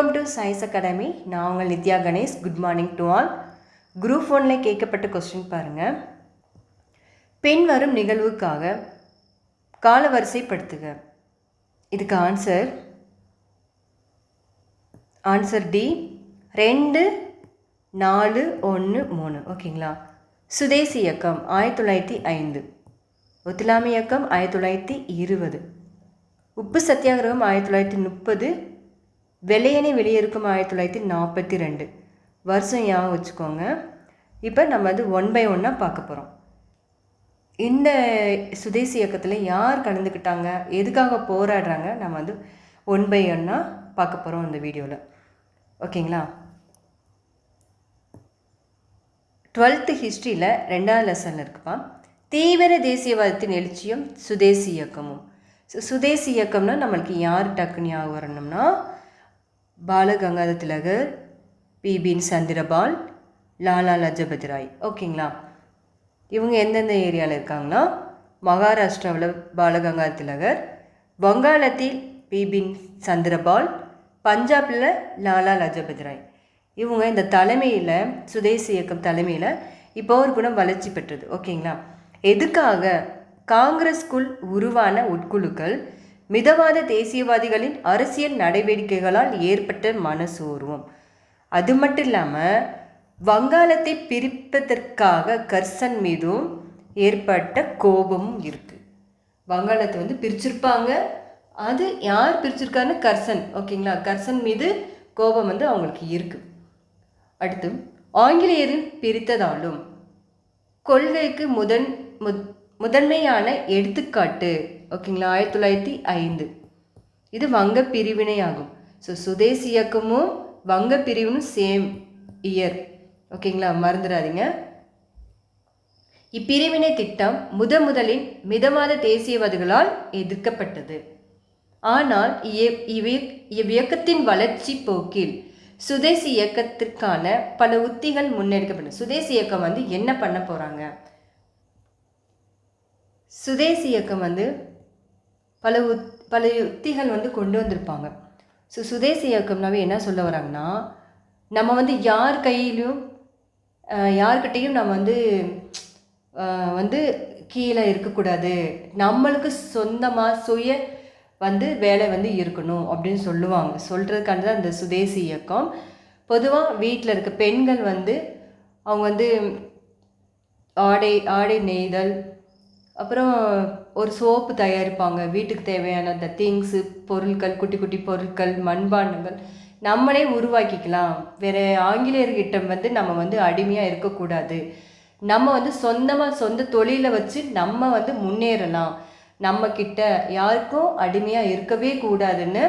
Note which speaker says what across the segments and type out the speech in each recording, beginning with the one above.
Speaker 1: Welcome to science academy. நான் உங்கள் Nithya Ganesh. Good morning to all. Group 1ல் கேட்கப்பட்ட கொஸ்டின் பாருங்கள். பின்வரும் நிகழ்வுக்காக காலவரிசைப்படுத்துக. இதுக்கு ஆன்சர் டி 2, 4, 1, 3. ஓகேங்களா? சுதேசி இயக்கம் 1905, ஒத்துழையாமை இயக்கம் 1920, உப்பு சத்தியாகிரகம் 1930, வெள்ளையனே வெளியேறுக்கும் 1942. வருஷம் ஞாபகம் வச்சுக்கோங்க. இப்போ நம்ம அது 1 by 1 பார்க்க போகிறோம். இந்த சுதேசி இயக்கத்தில் யார் கலந்துக்கிட்டாங்க, எதுக்காக போராடுறாங்க, நம்ம வந்து 1 by 1 பார்க்க போகிறோம் இந்த வீடியோவில். ஓகேங்களா? 12th ஹிஸ்ட்ரியில் 2வது லெசனில் இருக்குப்பா. தீவிர தேசியவாதத்தின் எழுச்சியும் சுதேசி இயக்கமும். சுதேசி இயக்கம்னா நம்மளுக்கு யார் டக்குன்னு ஞாபகம் வரணும்னா பாலகங்காதர திலகர், பிபின் சந்திரபால், லாலா லஜபதி ராய். ஓகேங்களா? இவங்க எந்தெந்த ஏரியாவில் இருக்காங்கன்னா மகாராஷ்டிராவில் பாலகங்காதர திலகர், வங்காளத்தில் பிபின் சந்திரபால், பஞ்சாபில் லாலா லஜபதி ராய். இவங்க இந்த தலைமையில் சுதேசி இயக்கம் தலைமையில் இப்போ ஒரு குணம் வளர்ச்சி பெற்றது. ஓகேங்களா? எதுக்காக? காங்கிரஸ்குள் உருவான உட்குழுக்கள் மிதவாத தேசியவாதிகளின் அரசியல் நடவடிக்கைகளால் ஏற்பட்ட மனசோர்வும், அது மட்டும் இல்லாமல் வங்காளத்தை பிரிப்பதற்காக கர்சன் மீதும் ஏற்பட்ட கோபமும் இருக்குது. வங்காளத்தை வந்து பிரிச்சிருப்பாங்க, அது யார் பிரிச்சிருக்காருன்னு கர்சன். ஓகேங்களா? கர்சன் மீது கோபம் வந்து அவங்களுக்கு இருக்குது. அடுத்து ஆங்கிலேயரின் பிரித்ததாலும் கொள்கைக்கு முதன்மையான எடுத்துக்காட்டு. ஓகேங்களா? 1905 இது வங்க பிரிவினை ஆகும். ஸோ சுதேசி இயக்கமும் வங்க பிரிவினும் சேம் இயர். ஓகேங்களா? மறந்துடாதீங்க. இப்பிரிவினை திட்டம் முதலில் மிதவாத தேசியவாதிகளால் எதிர்க்கப்பட்டது. ஆனால் இவ்வியக்கத்தின் வளர்ச்சி போக்கில் சுதேசி இயக்கத்திற்கான பல உத்திகள் முன்னெடுக்கப்பட்டன. சுதேசி இயக்கம் வந்து என்ன பண்ண போகிறாங்க? சுதேசி இயக்கம் வந்து பல யுக்திகள் வந்து கொண்டு வந்திருப்பாங்க. ஸோ சுதேசி இயக்கம்னாவே என்ன சொல்ல வராங்கன்னா, நம்ம வந்து யார்கிட்டையும் நம்ம வந்து கீழே இருக்கக்கூடாது, நம்மளுக்கு சொந்தமாக வந்து வேலை வந்து இருக்கணும் அப்படின்னு சொல்கிறதுக்காண்டி தான் இந்த சுதேசி இயக்கம். பொதுவாக வீட்டில் இருக்க பெண்கள் வந்து அவங்க வந்து ஆடை நெய்தல், அப்புறம் ஒரு சோப்பு தயாரிப்பாங்க. வீட்டுக்கு தேவையான அந்த திங்ஸு பொருட்கள், குட்டி குட்டி பொருட்கள், மண்பாண்டங்கள் நம்மளே உருவாக்கிக்கலாம். வேறு ஆங்கிலேயர்கிட்ட வந்து நம்ம வந்து அடிமையாக இருக்கக்கூடாது, நம்ம வந்து சொந்த தொழிலை வச்சு நம்ம வந்து முன்னேறலாம், நம்மக்கிட்ட யாருக்கும் அடிமையாக இருக்கவே கூடாதுன்னு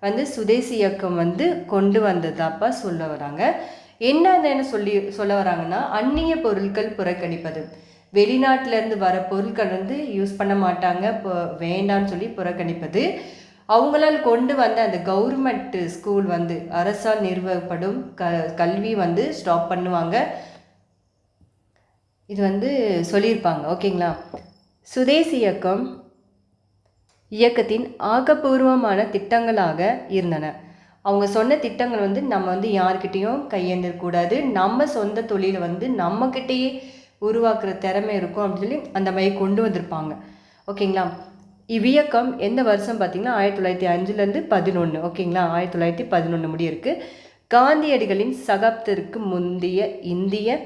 Speaker 1: வந்து சுதேசி இயக்கம் வந்து கொண்டு வந்ததாப்பா சொல்ல வராங்க. என்னன்னு சொல்ல வராங்கன்னா, அந்நிய பொருட்கள் புறக்கணிப்பது. வெளிநாட்டிலேருந்து வர பொருட்கள் வந்து யூஸ் பண்ண மாட்டாங்க, இப்போ வேண்டான்னு சொல்லி புறக்கணிப்பது. அவங்களால் கொண்டு வந்த அந்த கவர்மெண்ட் ஸ்கூல் வந்து அரசால் நிறுவப்படும் கல்வி வந்து ஸ்டாப் பண்ணுவாங்க. இது வந்து சொல்லியிருப்பாங்க. ஓகேங்களா? சுதேசி இயக்கத்தின் ஆக்கப்பூர்வமான திட்டங்களாக இருந்தன. அவங்க சொன்ன திட்டங்கள் வந்து நம்ம வந்து யார்கிட்டையும் கையேந்திரக்கூடாது, நம்ம சொந்த தொழிலை வந்து நம்மக்கிட்டேயே உருவாக்குற திறமை இருக்கும் அப்படின்னு சொல்லி அந்த மாதிரி கொண்டு வந்திருப்பாங்க. ஓகேங்களா? இவ்வியக்கம் எந்த வருஷம் பார்த்திங்கன்னா 1905 11. ஓகேங்களா? 1911 முடிய இருக்குது. காந்தியடிகளின் சகாப்தத்திற்கு முந்தைய இந்திய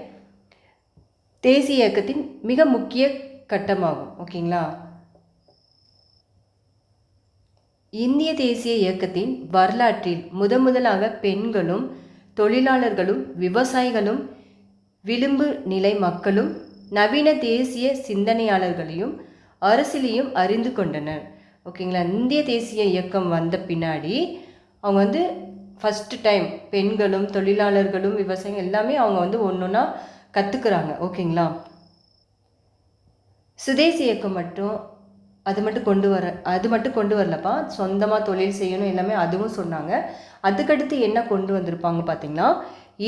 Speaker 1: தேசிய இயக்கத்தின் மிக முக்கிய கட்டமாகும். ஓகேங்களா? இந்திய தேசிய இயக்கத்தின் வரலாற்றில் முதலாக பெண்களும் தொழிலாளர்களும் விவசாயிகளும் விளிம்பு நிலை மக்களும் நவீன தேசிய சிந்தனையாளர்களையும் அரசியலையும் அறிந்து கொண்டனர். ஓகேங்களா? இந்திய தேசிய இயக்கம் வந்த பின்னாடி அவங்க வந்து ஃபஸ்ட்டு டைம் பெண்களும் தொழிலாளர்களும் விவசாயிகள் எல்லாமே அவங்க வந்து ஒன்றா கற்றுக்குறாங்க. ஓகேங்களா? சுதேசி இயக்கம் அது மட்டும் கொண்டு வரலப்பா, சொந்தமாக தொழில் செய்யணும் எல்லாமே அதுவும் சொன்னாங்க. அதுக்கடுத்து என்ன கொண்டு வந்திருப்பாங்க பார்த்திங்கன்னா,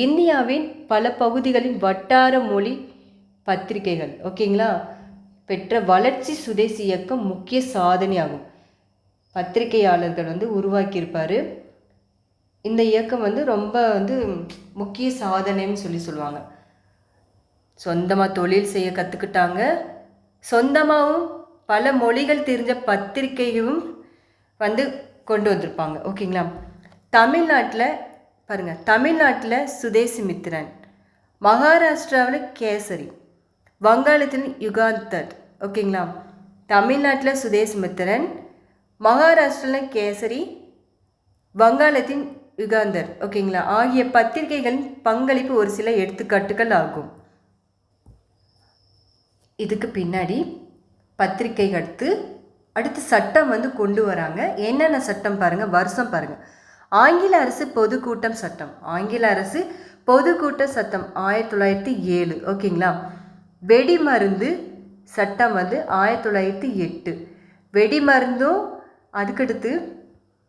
Speaker 1: இந்தியாவின் பல பகுதிகளின் வட்டார மொழி பத்திரிகைகள் ஓகேங்களா பெற்ற வளர்ச்சி சுதேசி இயக்கம் முக்கிய சாதனையாகும். பத்திரிகையாளர்கள் வந்து உருவாக்கியிருப்பார். இந்த இயக்கம் வந்து ரொம்ப வந்து முக்கிய சாதனைன்னு சொல்லுவாங்க. சொந்தமாக தொழில் செய்ய கற்றுக்கிட்டாங்க. சொந்தமாகவும் பல மொழிகள் தெரிஞ்ச பத்திரிகையும் வந்து கொண்டு வந்திருப்பாங்க. ஓகேங்களா? தமிழ்நாட்டில் பாருங்கள், தமிழ்நாட்டில் சுதேசிமித்திரன், மகாராஷ்டிராவில் கேசரி, வங்காளத்தில் யுகாந்தர். ஓகேங்களா? தமிழ்நாட்டில் சுதேசிமித்திரன், மகாராஷ்டிராவில் கேசரி, வங்காளத்தின் யுகாந்தர். ஓகேங்களா? ஆகிய பத்திரிகைகளின் பங்களிப்பு ஒரு சில எடுத்துக்காட்டுகள் ஆகும். இதுக்கு பின்னாடி பத்திரிகை அடுத்து சட்டம் வந்து கொண்டு வராங்க. என்னென்ன சட்டம் பாருங்கள், வருஷம் பாருங்கள். ஆங்கில அரசு பொதுக்கூட்டம் சட்டம், ஆங்கில அரசு பொதுக்கூட்ட சட்டம் 1907. ஓகேங்களா? வெடிமருந்து சட்டம் வந்து 1908. வெடிமருந்தும் அதுக்கடுத்து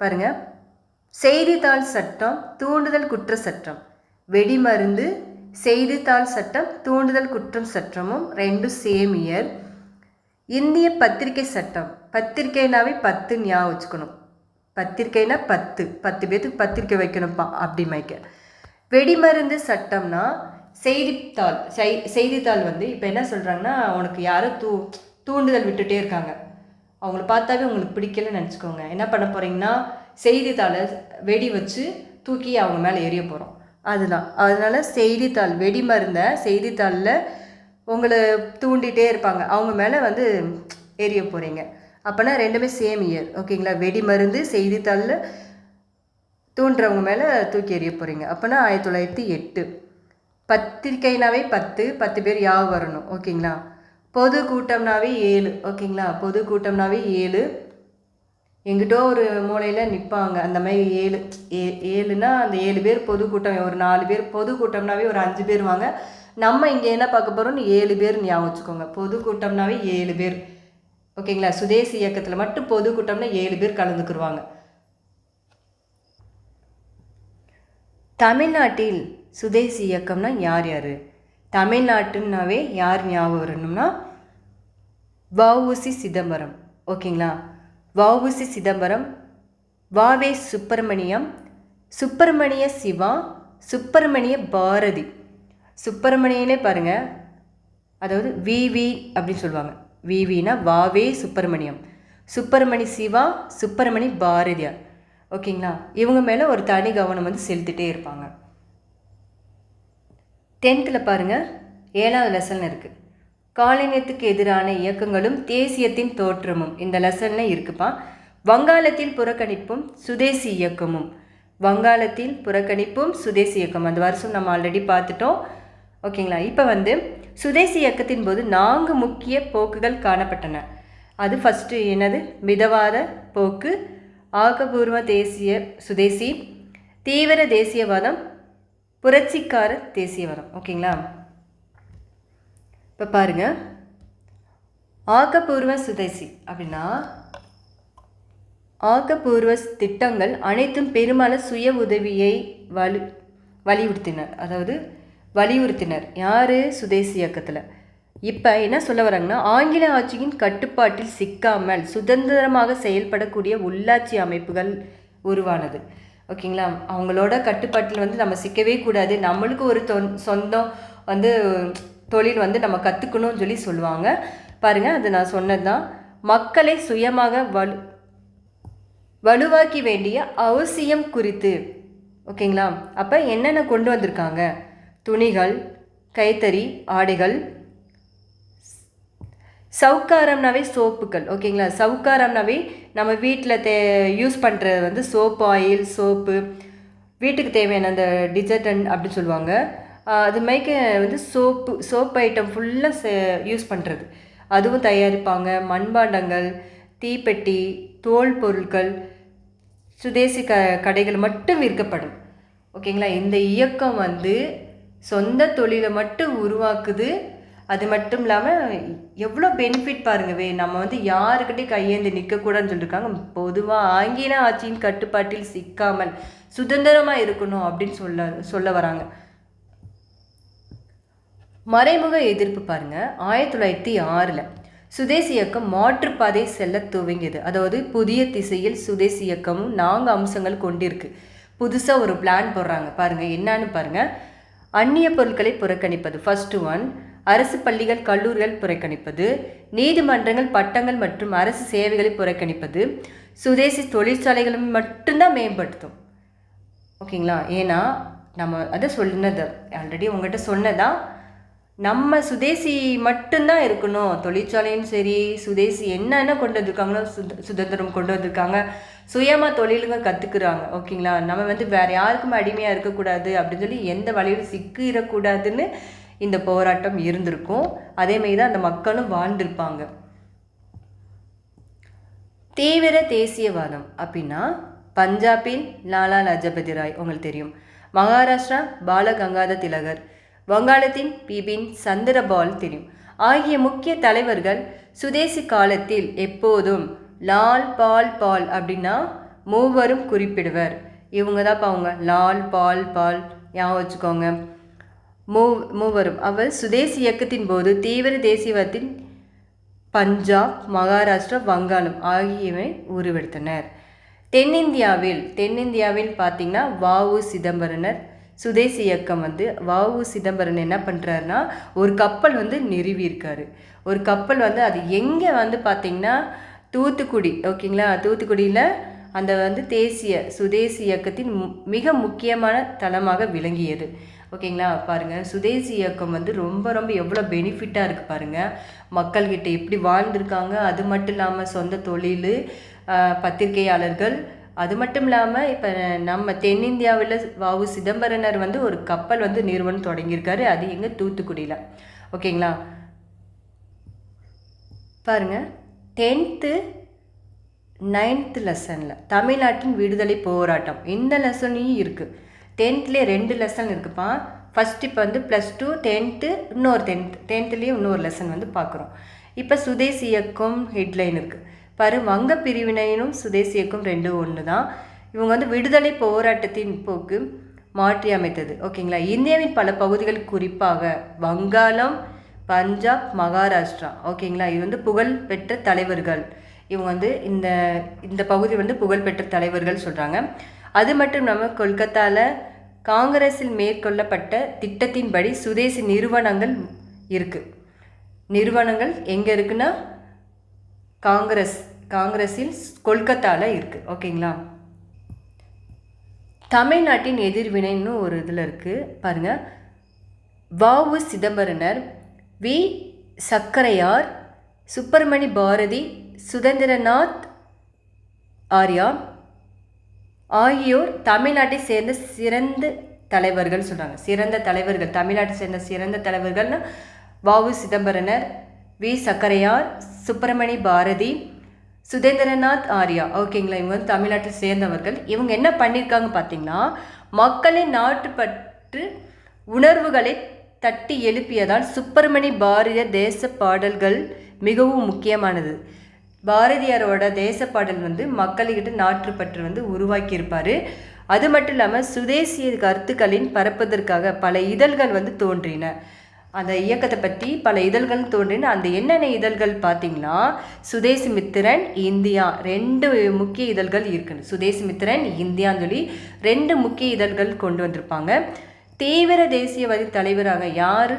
Speaker 1: பாருங்கள், செய்தித்தாள் சட்டம், தூண்டுதல் குற்ற சட்டம். வெடிமருந்து, செய்தித்தாள் சட்டம், தூண்டுதல் குற்றம் சட்டமும் ரெண்டும் சேம் இயர். இந்திய பத்திரிகை சட்டம், பத்திரிகைனாவே 10 ஞாபகம் வச்சுக்கணும். பத்திரிகைனா 10 பேர்த்துக்கு பத்திரிக்கை வைக்கணும்ப்பா அப்படி வைக்க. வெடிமருந்து சட்டம்னா செய்தித்தாள் வந்து இப்போ என்ன சொல்கிறாங்கன்னா, உனக்கு யாரோ தூண்டுதல் விட்டுட்டே இருக்காங்க, அவங்கள பார்த்தாவே உங்களுக்கு பிடிக்கலன்னு நினச்சிக்கோங்க. என்ன பண்ண போகிறீங்கன்னா, செய்தித்தாளை வெடி வச்சு தூக்கி அவங்க மேலே எரிய போகிறோம். அதுதான். அதனால் செய்தித்தாள், வெடிமருந்தை செய்தித்தாளில் உங்களை தூண்டிகிட்டே இருப்பாங்க, அவங்க மேலே வந்து எரிய போகிறீங்க. அப்போனா ரெண்டுமே சேம் இயர். ஓகேங்களா? வெடிமருந்து செய்தித்தாளில் தூண்டுறவங்க மேலே தூக்கி எறிய போகிறீங்க. அப்போனா 1908. பத்திரிக்கைனாவே 10 பேர் யாவும் வரணும். ஓகேங்களா? பொது கூட்டம்னாவே 7. ஓகேங்களா? பொது கூட்டம்னாவே 7. எங்கிட்டோ ஒரு மூலையில் நிற்பாங்க, அந்த மாதிரி 7னா அந்த 7 பேர் பொதுக்கூட்டம். ஒரு 4 பேர் பொதுக்கூட்டம்னாவே ஒரு 5 பேர் வாங்க. நம்ம இங்கே என்ன பார்க்க போகிறோம்னு 7 பேர் ஞாபகம் வச்சுக்கோங்க. பொதுக்கூட்டம்னாவே 7 பேர். ஓகேங்களா? சுதேசி இயக்கத்தில் மட்டும் பொதுக்கூட்டம்னா 7 பேர் கலந்துக்குருவாங்க. தமிழ்நாட்டில் சுதேசி இயக்கம்னா யார்? தமிழ்நாட்டுன்னாவே யார் ஞாபகம் வரணும்னா வ.உ.சி. சிதம்பரம். ஓகேங்களா? வ.உ.சி. சிதம்பரம், வ.வே. சுப்பிரமணியம், சுப்பிரமணிய சிவா, சுப்பிரமணிய பாரதி. சுப்பிரமணியனே பாருங்கள், அதாவது விவி அப்படின்னு சொல்லுவாங்க. விவினா வ.வே. சுப்பிரமணியம், சுப்பிரமணி சிவா, சுப்பிரமணி பாரதியார். ஓகேங்களா? இவங்க மேலே ஒரு தனி கவனம் வந்து செலுத்திட்டே இருப்பாங்க. 10th பாருங்கள், 7வது லெசன் இருக்குது. காலனியத்துக்கு எதிரான இயக்கங்களும் தேசியத்தின் தோற்றமும் இந்த லெசனில் இருக்குப்பா. வங்காளத்தில் புறக்கணிப்பும் சுதேசி இயக்கமும். வங்காளத்தில் புறக்கணிப்பும் சுதேசி இயக்கம், அந்த வருஷம் நம்ம ஆல்ரெடி பார்த்துட்டோம். ஓகேங்களா? இப்போ வந்து சுதேசி இயக்கத்தின் போது 4 முக்கிய போக்குகள் காணப்பட்டன. அது ஃபஸ்ட்டு என்னது? மிதவாத போக்கு, ஆக்கப்பூர்வ சுதேசி, தீவிர தேசியவாதம், புரட்சிக்கார தேசியவாதம். ஓகேங்களா? இப்போ பாருங்கள், ஆக்கப்பூர்வ சுதேசி அப்படின்னா ஆக்கப்பூர்வ திட்டங்கள் அனைத்தும் பெரும்பாலும் சுய உதவியை வலியுறுத்தினர். யார்? சுதேசி இயக்கத்தில். இப்போ என்ன சொல்ல வராங்கன்னா, ஆங்கில ஆட்சியின் கட்டுப்பாட்டில் சிக்காமல் சுதந்திரமாக செயல்படக்கூடிய உள்ளாட்சி அமைப்புகள் உருவானது. ஓகேங்களா? அவங்களோட கட்டுப்பாட்டில் வந்து நம்ம சிக்கவே கூடாது, நம்மளுக்கு ஒரு சொந்தம் வந்து தொழில் வந்து நம்ம கற்றுக்கணும்னு சொல்லுவாங்க. பாருங்கள், அது நான் சொன்னது தான். மக்களை சுயமாக வலுவாக்கி வேண்டிய அவசியம் குறித்து. ஓகேங்களா? அப்போ என்னென்ன கொண்டு வந்திருக்காங்க? துணிகள், கைத்தறி ஆடைகள், சவுக்காரம்னாவே சோப்புகள். ஓகேங்களா? சவுக்காரம்னாவே நம்ம வீட்டில் யூஸ் பண்ணுறது வந்து சோப்பு, ஆயில், சோப்பு, வீட்டுக்கு தேவையான அந்த டிட்டர்ஜென்ட் அப்படின்னு சொல்லுவாங்க. அது மாதிரி வந்து சோப்பு ஐட்டம் ஃபுல்லாக யூஸ் பண்ணுறது, அதுவும் தயாரிப்பாங்க. மண்பாண்டங்கள், தீப்பெட்டி, தோல் பொருட்கள் சுதேசி கடைகள் மட்டும் விற்கப்படும். ஓகேங்களா? இந்த இயக்கம் வந்து சொந்த தொழிலை மட்டும் உருவாக்குது. அது மட்டும் இல்லாமல் எவ்வளோ பெனிஃபிட் பாருங்கவே. நம்ம வந்து யாருக்கிட்டையும் கையேந்து நிற்கக்கூடாதுன்னு சொல்லியிருக்காங்க. பொதுவாக ஆங்கில ஆட்சியின் கட்டுப்பாட்டில் சிக்காமல் சுதந்திரமாக இருக்கணும் அப்படின்னு சொல்ல வராங்க. மறைமுக எதிர்ப்பு பாருங்கள். 1906 சுதேசி இயக்கம் மாற்றுப்பாதை செல்ல துவங்கியது. அதாவது புதிய திசையில் சுதேசி இயக்கமும் 4 அம்சங்கள் கொண்டிருக்கு. புதுசாக ஒரு பிளான் போடுறாங்க. பாருங்கள் என்னன்னு பாருங்கள். அந்நிய பொருட்களை புறக்கணிப்பது ஃபர்ஸ்ட் ஒன். அரசு பள்ளிகள் கல்லூரிகள் புறக்கணிப்பது. நீதிமன்றங்கள் பட்டங்கள் மற்றும் அரசு சேவைகளை புறக்கணிப்பது. சுதேசி தொழிற்சாலைகளும் மட்டும்தான் மேம்படுத்தும். ஓகேங்களா? ஏன்னா நம்ம அதை சொன்னது ஆல்ரெடி உங்கள்கிட்ட சொன்னதான், நம்ம சுதேசி மட்டும்தான் இருக்கணும். தொழிற்சாலையும் சரி, சுதேசி என்னென்ன கொண்டு வந்திருக்காங்களோ, சுதந்திரம் கொண்டு வந்திருக்காங்க, சுயமாக தொழிலுங்க கற்றுக்குறாங்க. ஓகேங்களா? நம்ம வேறு யாருக்கும் அடிமையாக இருக்கக்கூடாது அப்படின்னு சொல்லி எந்த வழியிலும் சிக்கிடக்கூடாதுன்னு இந்த போராட்டம் இருந்திருக்கும். அதேமாரி தான் அந்த மக்களும் வாழ்ந்திருப்பாங்க. தீவிர தேசியவாதம் அப்படின்னா பஞ்சாபில் லாலா லஜபதி ராய் உங்களுக்கு தெரியும், மகாராஷ்டிரா பால கங்காதர் திலகர், வங்காளத்தின் பிபின் சந்திரபால் தெரியும் ஆகிய முக்கிய தலைவர்கள் சுதேசி காலத்தில் எப்போதும் லால் பால் பால் அப்படின்னா மூவரும் குறிப்பிடுவர். இவங்க தான் அவங்க லால் பால் பால் ஞாபகம் வச்சுக்கோங்க. மூவரும் அவர் சுதேசி இயக்கத்தின் போது தீவிர தேசியவாதத்தின் பஞ்சாப், மகாராஷ்டிரா, வங்காளம் ஆகியவை உருவெடுத்தனர். தென்னிந்தியாவில் பார்த்திங்கன்னா வ.உ. சிதம்பரனர் சுதேசி இயக்கம் வ.உ. சிதம்பரன் என்ன பண்ணுறாருன்னா ஒரு கப்பல் நிறுவியிருக்காரு. ஒரு கப்பல் அது எங்கே பார்த்திங்கன்னா தூத்துக்குடி. ஓகேங்களா? தூத்துக்குடியில் அந்த சுதேசி இயக்கத்தின் மிக முக்கியமான தளமாக விளங்கியது. ஓகேங்களா? பாருங்கள், சுதேசி இயக்கம் ரொம்ப ரொம்ப எவ்வளோ பெனிஃபிட்டாக இருக்குது பாருங்கள். மக்கள்கிட்ட எப்படி வாழ்ந்திருக்காங்க. அது மட்டும் இல்லாமல் சொந்த தொழில், பத்திரிகையாளர்கள், அது மட்டும் இல்லாமல் இப்போ நம்ம தென்னிந்தியாவில் வ.உ. சிதம்பரனர் ஒரு கப்பல் நிறுவனம் தொடங்கியிருக்காரு. அது எங்கே? தூத்துக்குடியில். ஓகேங்களா? பாருங்கள், 10th 9th லெசனில் தமிழ்நாட்டின் விடுதலை போராட்டம் இந்த லெசனையும் இருக்குது. 10th 2 லெசன் இருக்குப்பா. ஃபஸ்ட் இப்போ +2 10th இன்னொரு 10th இன்னொரு லெசன் பார்க்குறோம். இப்போ சுதேசி இயக்கம் ஹெட்லைன் இருக்குது பாரு. வங்க பிரிவினையினும் சுதேசி இயக்கம் ரெண்டும் ஒன்று தான். இவங்க விடுதலை போராட்டத்தின் போக்கு மாற்றி அமைத்தது. ஓகேங்களா? இந்தியாவின் பல பகுதிகள் குறிப்பாக வங்காளம், பஞ்சாப், மகாராஷ்டிரா. ஓகேங்களா? இது புகழ்பெற்ற தலைவர்கள். இவங்க இந்த பகுதி புகழ்பெற்ற தலைவர்கள் சொல்கிறாங்க. அது மட்டும் இல்லாமல் கொல்கத்தாவில் காங்கிரஸில் மேற்கொள்ளப்பட்ட திட்டத்தின்படி சுதேசி நிறுவனங்கள் இருக்குது. நிறுவனங்கள் எங்கே இருக்குன்னா காங்கிரஸில் கொல்கத்தாவில் இருக்குது. ஓகேங்களா? தமிழ்நாட்டின் எதிர்வினைன்னு ஒரு இதில் இருக்குது பாருங்கள். வ.உ. சிதம்பரனர், வி. சக்கரையார், சுப்பிரமணி பாரதி, சுதந்திரநாத் ஆர்யா ஆகியோர் தமிழ்நாட்டை சேர்ந்த சிறந்த தலைவர்கள் சொல்கிறாங்க. சிறந்த தலைவர்கள், தமிழ்நாட்டை சேர்ந்த சிறந்த தலைவர்கள்னா வ.உ. சிதம்பரனர், வி. சக்கரையார், சுப்பிரமணி பாரதி, சுதேந்திரநாத் ஆர்யா. ஓகேங்களா? இவங்க தமிழ்நாட்டில் சேர்ந்தவர்கள். இவங்க என்ன பண்ணியிருக்காங்க பார்த்தீங்கன்னா, மக்களின் நாட்டுப்பற்று உணர்வுகளை தட்டி எழுப்பியதால் சுப்பிரமணி பாரதிய தேச பாடல்கள் மிகவும் முக்கியமானது. பாரதியாரோட தேசப்பாடல் மக்கள்கிட்ட நாட்டுப்பற்று உருவாக்கியிருப்பார். அது மட்டும் இல்லாமல் சுதேசிய கருத்துக்களின் பரப்புவதற்காக பல இதழ்கள் தோன்றின. அந்த இயக்கத்தை பற்றி பல இதழ்கள் தோன்றின. அந்த என்னென்ன இதழ்கள் பார்த்திங்கன்னா சுதேசி மித்திரன், இந்தியா 2 முக்கிய இதழ்கள் இருக்குது. சுதேசி மித்திரன், இந்தியான்னு சொல்லி 2 முக்கிய இதழ்கள் கொண்டு வந்திருப்பாங்க. தீவிர தேசியவாதி தலைவராக யார்?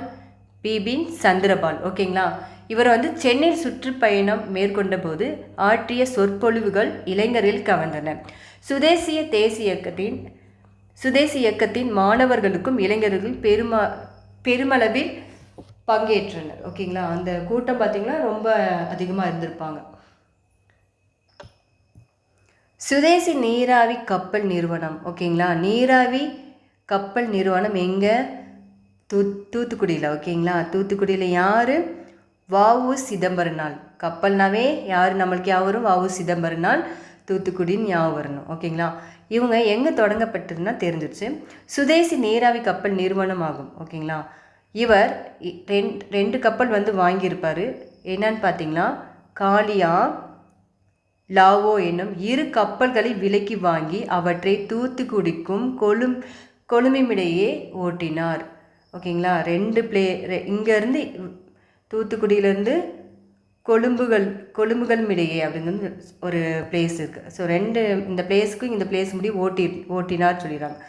Speaker 1: பிபின் சந்திரபால். ஓகேங்களா? இவர் சென்னை சுற்றுப்பயணம் மேற்கொண்ட போது ஆற்றிய சொற்பொழிவுகள் இளைஞர்கள் கவர்ந்தன. சுதேசி இயக்கத்தின் மாணவர்களுக்கும் இளைஞர்கள் பெருமளவில் பங்கேற்றனர். ஓகேங்களா? அந்த கூட்டம் பார்த்திங்கன்னா ரொம்ப அதிகமாக இருந்திருப்பாங்க. சுதேசி நீராவி கப்பல் நிறுவனம். ஓகேங்களா? நீராவி கப்பல் நிறுவனம் எங்கே? தூத்துக்குடியில். ஓகேங்களா? தூத்துக்குடியில் யார்? வ.உ. சிதம்பரனால். கப்பல்னாவே யார் நம்மளுக்கு ஞாபகம்? வ.உ. சிதம்பரனால் தூத்துக்குடின்னு ஞாபகம் வரணும். ஓகேங்களா? இவங்க எங்கே தொடங்கப்பட்டதுன்னா தெரிஞ்சிச்சு. சுதேசி நீராவி கப்பல் நிறுவனம் ஆகும். ஓகேங்களா? இவர் 2 கப்பல் வாங்கியிருப்பார். என்னன்னு பார்த்தீங்கன்னா காளியா, லாவோ என்னும் 2 கப்பல்களை விலைக்கு வாங்கி அவற்றை தூத்துக்குடிக்கும் கொழும்பிடையே ஓட்டினார். ஓகேங்களா? 2 இங்கேருந்து தூத்துக்குடியிலேருந்து கொழும்புகள் மிடையே அப்படிங்கிறது ஒரு பிளேஸ் இருக்குது. ஸோ இந்த பிளேஸுக்கும் இந்த பிளேஸ் முடி ஓட்டினார் சொல்லிடுறாங்க.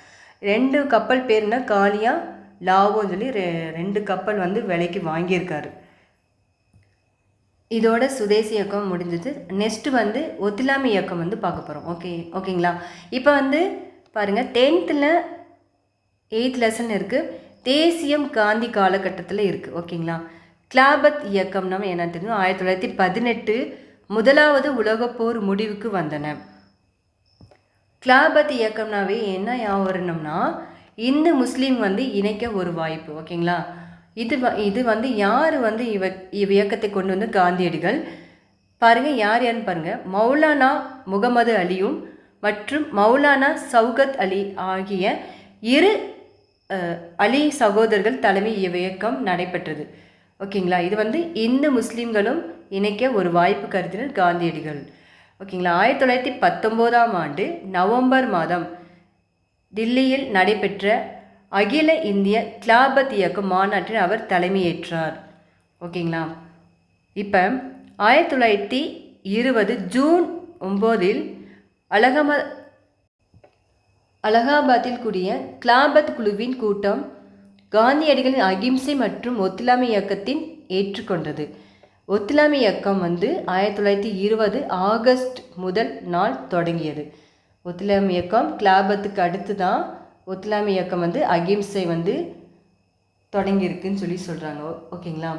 Speaker 1: 2 கப்பல் பேருனா காலியா லாவோன்னு சொல்லி 2 கப்பல் வந்து விலைக்கு வாங்கியிருக்காரு. இதோட சுதேசி இயக்கம் முடிஞ்சது. நெக்ஸ்ட்டு வந்து ஒத்துழையாமை இயக்கம் வந்து பார்க்க போகிறோம். ஓகேங்களா. இப்போ வந்து பாருங்கள், 10th 8th லெசன் இருக்குது. தேசியம் காந்தி காலகட்டத்தில் இருக்குது. ஓகேங்களா. கிலாபத் இயக்கம் நம்ம என்ன தெரியும், 1918 முதலாவது உலகப்போர் முடிவுக்கு வந்தன. கிலாபத் இயக்கம்னாவே என்ன வரணும்னா, இந்து முஸ்லீம் வந்து இணைக்க ஒரு வாய்ப்பு. ஓகேங்களா. இது வந்து யார் வந்து இயக்கத்தை கொண்டு வந்து காந்தியடிகள் பாருங்கள், யாருன்னு பாருங்கள். மௌலானா முகமது அலியும் மற்றும் மௌலானா சௌகத் அலி ஆகிய 2 அலி சகோதரர்கள் தலைமை இயக்கம் நடைபெற்றது. ஓகேங்களா. இது வந்து இந்து முஸ்லீம்களும் இணைக்க ஒரு வாய்ப்பு கருதினர் காந்தியடிகள். ஓகேங்களா. 1919ஆம் ஆண்டு நவம்பர் மாதம் டில்லியில் நடைபெற்ற அகில இந்திய கிலாபத் இயக்க மாநாட்டில் அவர் தலைமையேற்றார். ஓகேங்களா. இப்போ 1920 ஜூன் 9 அலகாபாத்தில் கூடிய கிலாபத் குழுவின் கூட்டம் காந்தியடிகளின் அகிம்சை மற்றும் ஒத்துழையாமை இயக்கத்தின் ஏற்றுக்கொண்டது. ஒத்துழையாமை இயக்கம் வந்து 1920 ஆகஸ்ட் முதல் நாள் தொடங்கியது. ஒத்துழையாமை இயக்கம் கிலாபத்துக்கு அடுத்து தான் ஒத்துழையாமை இயக்கம் வந்து அகிம்சை வந்து தொடங்கியிருக்குன்னு சொல்லி சொல்கிறாங்க. ஓகேங்களா.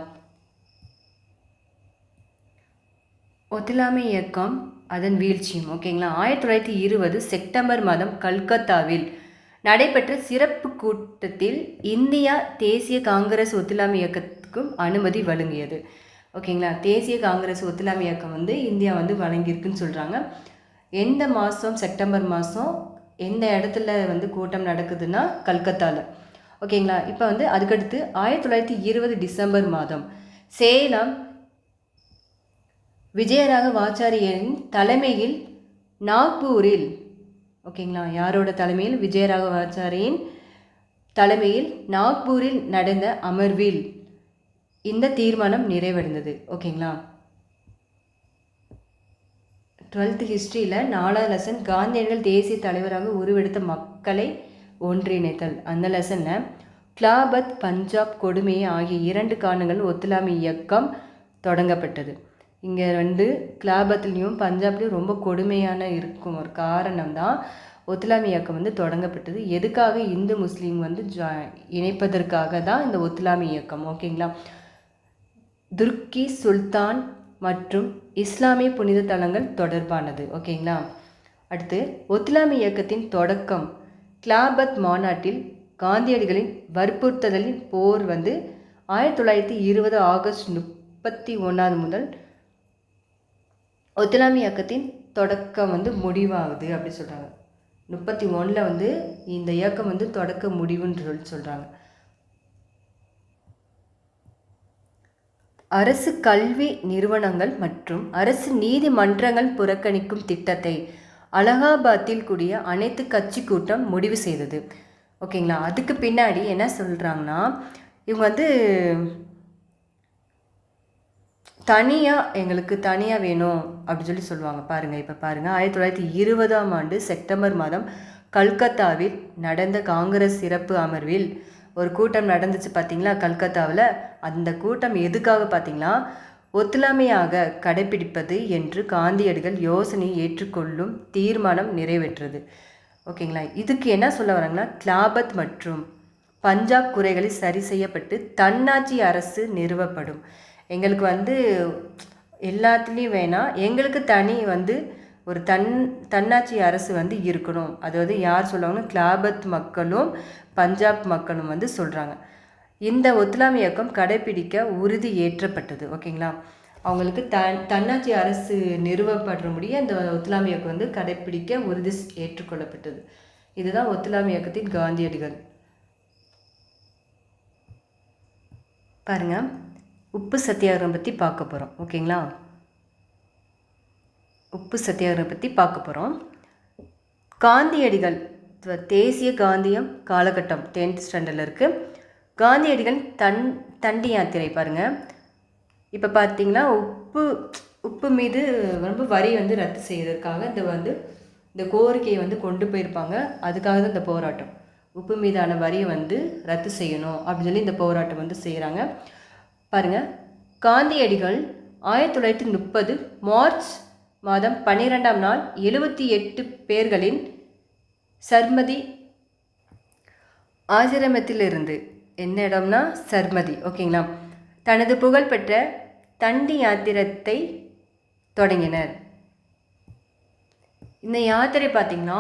Speaker 1: ஒத்துழையாமை இயக்கம் அதன் வீழ்ச்சியும். ஓகேங்களா. 1920 செப்டம்பர் மாதம் கல்கத்தாவில் நடைபெற்ற சிறப்பு கூட்டத்தில் இந்தியா தேசிய காங்கிரஸ் ஒத்துழையாமை இயக்கத்துக்கும் அனுமதி வழங்கியது. ஓகேங்களா. தேசிய காங்கிரஸ் ஒத்துழையாமை இயக்கம் வந்து இந்தியா வந்து வழங்கியிருக்குன்னு சொல்கிறாங்க. எந்த மாதம், செப்டம்பர் மாதம் எந்த இடத்துல வந்து கூட்டம் நடக்குதுன்னா கல்கத்தாவில். ஓகேங்களா. இப்போ வந்து அதுக்கடுத்து 1920 டிசம்பர் மாதம் சேலம் விஜயராகவாச்சாரியரின் தலைமையில் நாக்பூரில், ஓகேங்களா, யாரோட தலைமையில், விஜயராகவாச்சாரியின் தலைமையில் நாக்பூரில் நடந்த அமர்வில் இந்த தீர்மானம் நிறைவடைந்தது. ஓகேங்களா. 12th ஹிஸ்ட்ரியில் 4வது லெசன் காந்தியடிகள் தேசிய தலைவராக உருவெடுத்த மக்களை ஒன்றிணைத்தல். அந்த லெசனில் கிலாபத், பஞ்சாப் கொடுமை ஆகிய 2 காரணங்கள் ஒத்துழையாமை இயக்கம் தொடங்கப்பட்டது. இங்கே 2 கிலாபத்துலேயும் பஞ்சாப்லேயும் ரொம்ப கொடுமையான இருக்கும் ஒரு காரணம் தான் ஒத்துழையாமை இயக்கம் வந்து தொடங்கப்பட்டது. எதுக்காக, இந்து முஸ்லீம் வந்து இணைப்பதற்காக தான் இந்த ஒத்துழையாமை இயக்கம். ஓகேங்களா. துர்க்கி சுல்தான் மற்றும் இஸ்லாமிய புனித தலங்கள் தொடர்பானது. ஓகேங்களா. அடுத்து ஒத்துழையாமை இயக்கத்தின் தொடக்கம். கிலாபத் மாநாட்டில் காந்தியடிகளின் வற்புறுத்தலின் போர் வந்து 1920 ஆகஸ்ட் 31 முதல் ஒத்துழையாமை இயக்கத்தின் தொடக்கம் வந்து முடிவாகுது அப்படி சொல்கிறாங்க. 31 வந்து இந்த இயக்கம் வந்து தொடக்க முடிவுன்னு சொல்கிறாங்க. அரசு கல்வி நிறுவனங்கள் மற்றும் அரசு நீதிமன்றங்கள் புறக்கணிக்கும் திட்டத்தை அலகாபாத்தில் கூடிய அனைத்து கட்சி கூட்டம் முடிவு செய்தது. ஓகேங்களா. அதுக்கு பின்னாடி என்ன சொல்கிறாங்கன்னா, இவங்க வந்து எங்களுக்கு தனியாக வேணும் அப்படி சொல்லி சொல்லுவாங்க. பாருங்கள், இப்போ பாருங்கள், 1920ஆம் ஆண்டு செப்டம்பர் மாதம் கல்கத்தாவில் நடந்த காங்கிரஸ் சிறப்பு அமர்வில் ஒரு கூட்டம் நடந்துச்சு பார்த்தீங்களா கல்கத்தாவில். அந்த கூட்டம் எதுக்காக பார்த்தீங்களா, ஒத்துழையாமையாக கடைபிடிப்பது என்று காந்தியடிகள் யோசனையை ஏற்றுக்கொள்ளும் தீர்மானம் நிறைவேற்றது. ஓகேங்களா. இதுக்கு என்ன சொல்ல வராங்கன்னா, கிலாபத் மற்றும் பஞ்சாப் குறைகளை சரி செய்யப்பட்டு தன்னாட்சி அரசு நிறுவப்படும். எங்களுக்கு வந்து எல்லாத்துலேயும் வேணாம், எங்களுக்கு தனி வந்து ஒரு தன்னாட்சி அரசு வந்து இருக்கணும். அதாவது யார் சொல்லுவாங்கன்னா, கிலாபத் மக்களும் பஞ்சாப் மக்களும் வந்து சொல்கிறாங்க. இந்த ஒத்துழையாமை இயக்கம் கடைபிடிக்க உறுதி ஏற்றப்பட்டது. ஓகேங்களா. அவங்களுக்கு தன்னாட்சி அரசு நிறுவப்படுற முடிய இந்த ஒத்துழையாமை இயக்கம் வந்து கடைபிடிக்க உறுதி ஏற்றுக்கொள்ளப்பட்டது. இதுதான் ஒத்துழையாமை இயக்கத்தின் காந்தியடிகள். பாருங்கள், உப்பு சத்தியாகிரகம் பற்றி பார்க்க போகிறோம். ஓகேங்களா. உப்பு சத்தியாகிரகம் பற்றி பார்க்க போகிறோம். காந்தியடிகள் தேசிய காந்தியம் காலகட்டம் 10th ஸ்டாண்டர்டில் இருக்குது. காந்தியடிகள் தண்டி யாத்திரை பாருங்கள். இப்போ பார்த்தீங்கன்னா உப்பு மீது ரொம்ப வரி வந்து ரத்து செய்வதற்காக இந்த கோரிக்கையை வந்து கொண்டு போயிருப்பாங்க. அதுக்காக தான் இந்த போராட்டம். உப்பு மீதான வரியை வந்து ரத்து செய்யணும் அப்படின்னு சொல்லி இந்த போராட்டம் வந்து செய்கிறாங்க. பாருங்கள், காந்தியடிகள் 1930 மார்ச் மாதம் 12ஆம் நாள் 78 பேர்களின் சர்மதி ஆசிரமத்திலிருந்து, என்ன இடம்னா சர்மதி, ஓகேங்களா, தனது புகழ்பெற்ற தண்டி யாத்திரத்தை தொடங்கினர். இந்த யாத்திரை பார்த்திங்கன்னா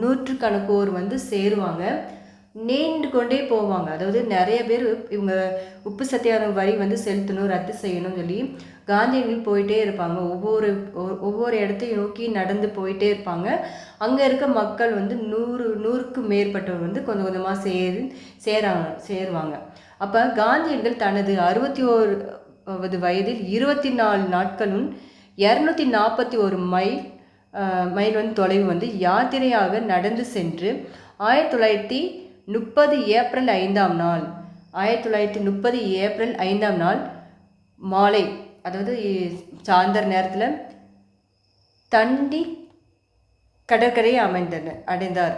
Speaker 1: நூற்றுக்கணக்கோர் வந்து சேருவாங்க, நீண்டு கொண்டே போவாங்க. அதாவது நிறைய பேர் இவங்க உப்பு சத்தியாகிரக வரி வந்து செலுத்தணும், ரத்து செய்யணும்னு சொல்லி காந்தியடிகள் போயிட்டே இருப்பாங்க. ஒவ்வொரு இடத்தையும் நோக்கி நடந்து போயிட்டே இருப்பாங்க. அங்கே இருக்க மக்கள் வந்து நூறுக்கும் மேற்பட்டவர் வந்து கொஞ்சம் கொஞ்சமாக சேருவாங்க. அப்போ காந்தியடிகள் தனது 61வது வயதில் 24 நாட்களும் 241 மைல் வந்து தொலைவு வந்து யாத்திரையாக நடந்து சென்று 1930 ஏப்ரல் 5ஆம் நாள் மாலை, அதாவது சாயந்தர நேரத்தில் தண்டி கடற்கரையை அடைந்தார்.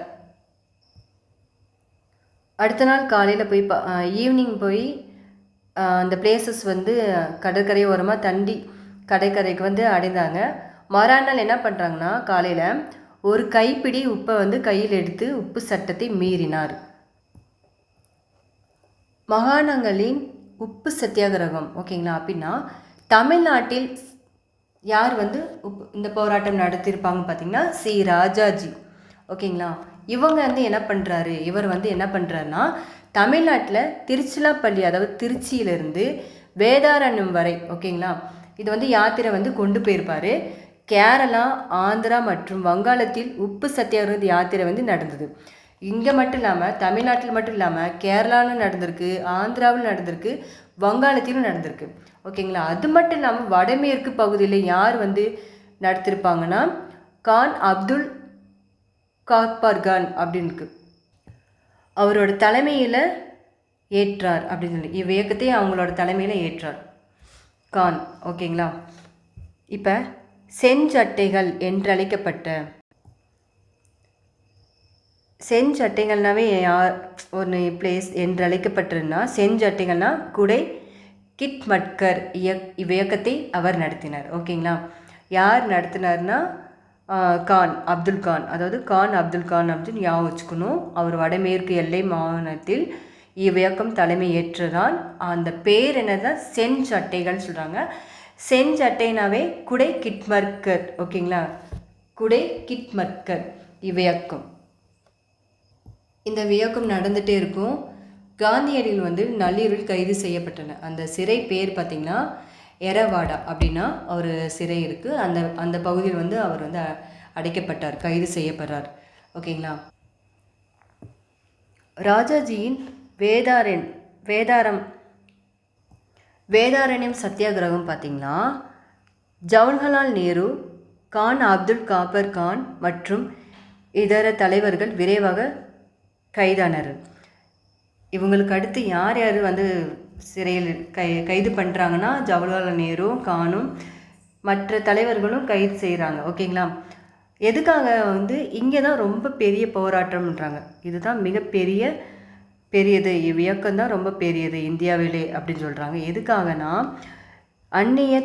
Speaker 1: அடுத்த நாள் காலையில் போய் ஈவினிங் போய் அந்த பிளேசஸ் வந்து கடற்கரை ஓரமாக தண்டி கடற்கரைக்கு வந்து அடைந்தாங்க. மறுநாள் என்ன பண்ணுறாங்கன்னா, காலையில் ஒரு கைப்பிடி உப்பை வந்து கையில் எடுத்து உப்பு சட்டத்தை மீறினார். மகாணங்களின் உப்பு சத்தியாகிரகம், ஓகேங்களா, அப்படின்னா தமிழ்நாட்டில் யார் வந்து இந்த போராட்டம் நடத்தியிருப்பாங்க பார்த்தீங்கன்னா சி ராஜாஜி, ஓகேங்களா. இவர் வந்து என்ன பண்ணுறாருன்னா, தமிழ்நாட்டில் திருச்சிராப்பள்ளி, அதாவது திருச்சியிலேருந்து வேதாரண்யம் வரை, ஓகேங்களா, இது வந்து யாத்திரை வந்து கொண்டு போயிருப்பார். கேரளா, ஆந்திரா மற்றும் வங்காளத்தில் உப்பு சத்தியாகிரக யாத்திரை வந்து நடந்தது. இங்கே மட்டும் இல்லாமல், தமிழ்நாட்டில் மட்டும் இல்லாமல் கேரளாவில் நடந்திருக்கு, ஆந்திராவில் நடந்திருக்கு, வங்காளத்திலும் நடந்திருக்கு, ஓகேங்களா. அது மட்டும் இல்லாமல் வடமேற்கு பகுதியில் யார் வந்து நடத்திருப்பாங்கன்னா கான் அப்துல் காப்பர் கான் அப்படின்னு அவரோட தலைமையில் ஏற்றார் அப்படின்னு சொல்லி இவ்வியக்கத்தை அவங்களோட தலைமையில் ஏற்றார் கான், ஓகேங்களா. இப்போ செஞ்சட்டைகள் என்றழைக்கப்பட்ட, செஞ்சட்டைகள்னாவே ஒரு பிளேஸ் என்றழைக்கப்பட்டிருந்தா, செஞ்சட்டைகள்னா குடை கிட்மட்கர் இவ்வியக்கத்தை அவர் நடத்தினார், ஓகேங்களா. யார் நடத்தினார்னா கான் அப்துல் கான், அதாவது கான் அப்துல் கான் அப்படின்னு ஞாபகம் வச்சுக்கணும். அவர் வடமேற்கு எல்லை மாகாணத்தில் இவ்வியக்கம் தலைமை ஏற்றதால் அந்த பேர் என்னதான் செஞ்சட்டைகள் சொல்கிறாங்க. செஞ்சட்டைனாவே குடை கிட்மர்கர், ஓகேங்களா, குடை கிட்மர்கர் இவ்வியக்கம். இந்த வியக்கம் நடந்துகிட்டே இருக்கும். காந்தியடிகள் வந்து நள்ளிரவில் கைது செய்யப்பட்டனர். அந்த சிறை பேர் பார்த்திங்கன்னா எரவாடா அப்படின்னா ஒரு சிறை இருக்குது. அந்த பகுதியில் வந்து அவர் வந்து அடைக்கப்பட்டார், கைது செய்யப்படுறார், ஓகேங்களா. ராஜாஜியின் வேதாரண்யம் சத்தியாகிரகம் பார்த்திங்கன்னா ஜவஹர்லால் நேரு, கான் அப்துல் காப்பர் கான் மற்றும் இதர தலைவர்கள் விரைவாக கைதானர். இவங்களுக்கு அடுத்து யார் வந்து சிறையில் கைது பண்ணுறாங்கன்னா ஜவஹர்லால் நேரு, கானும் மற்ற தலைவர்களும் கைது செய்கிறாங்க, ஓகேங்களா. எதுக்காக வந்து இங்கே தான் ரொம்ப பெரிய போராட்டம்ன்றாங்க. இதுதான் பெரியது, இவ்வியக்கம் தான் ரொம்ப பெரியது இந்தியாவிலே அப்படின்னு சொல்கிறாங்க. எதுக்காகனா அந்நிய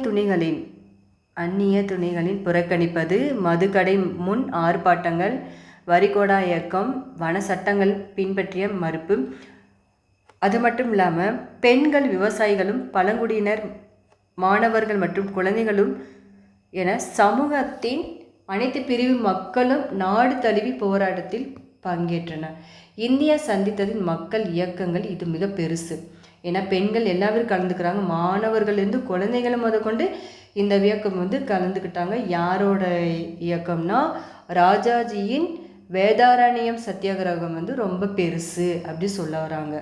Speaker 1: துணிகளின் புறக்கணிப்பது, மதுக்கடை முன் ஆர்ப்பாட்டங்கள், வரிகோடா இயக்கம், வன சட்டங்கள் பின்பற்றிய மறுப்பு, அது மட்டும் இல்லாமல் பெண்கள், விவசாயிகளும், பழங்குடியினர், மாணவர்கள் மற்றும் குழந்தைகளும் என சமூகத்தின் அனைத்து பிரிவு மக்களும் நாடு தழுவி போராட்டத்தில் பங்கேற்றனர். இந்தியா சந்தித்ததின் மக்கள் இயக்கங்கள் இது மிக பெருசு. ஏன்னா பெண்கள் எல்லாரும் கலந்துக்கிறாங்க, மாணவர்கள்லேருந்து குழந்தைகளும் கொண்டு இந்த இயக்கம் வந்து கலந்துக்கிட்டாங்க. யாரோட இயக்கம்னா ராஜாஜியின் வேதாரண்யம் சத்தியாகிரகம் வந்து ரொம்ப பெருசு அப்படி சொல்ல வராங்க,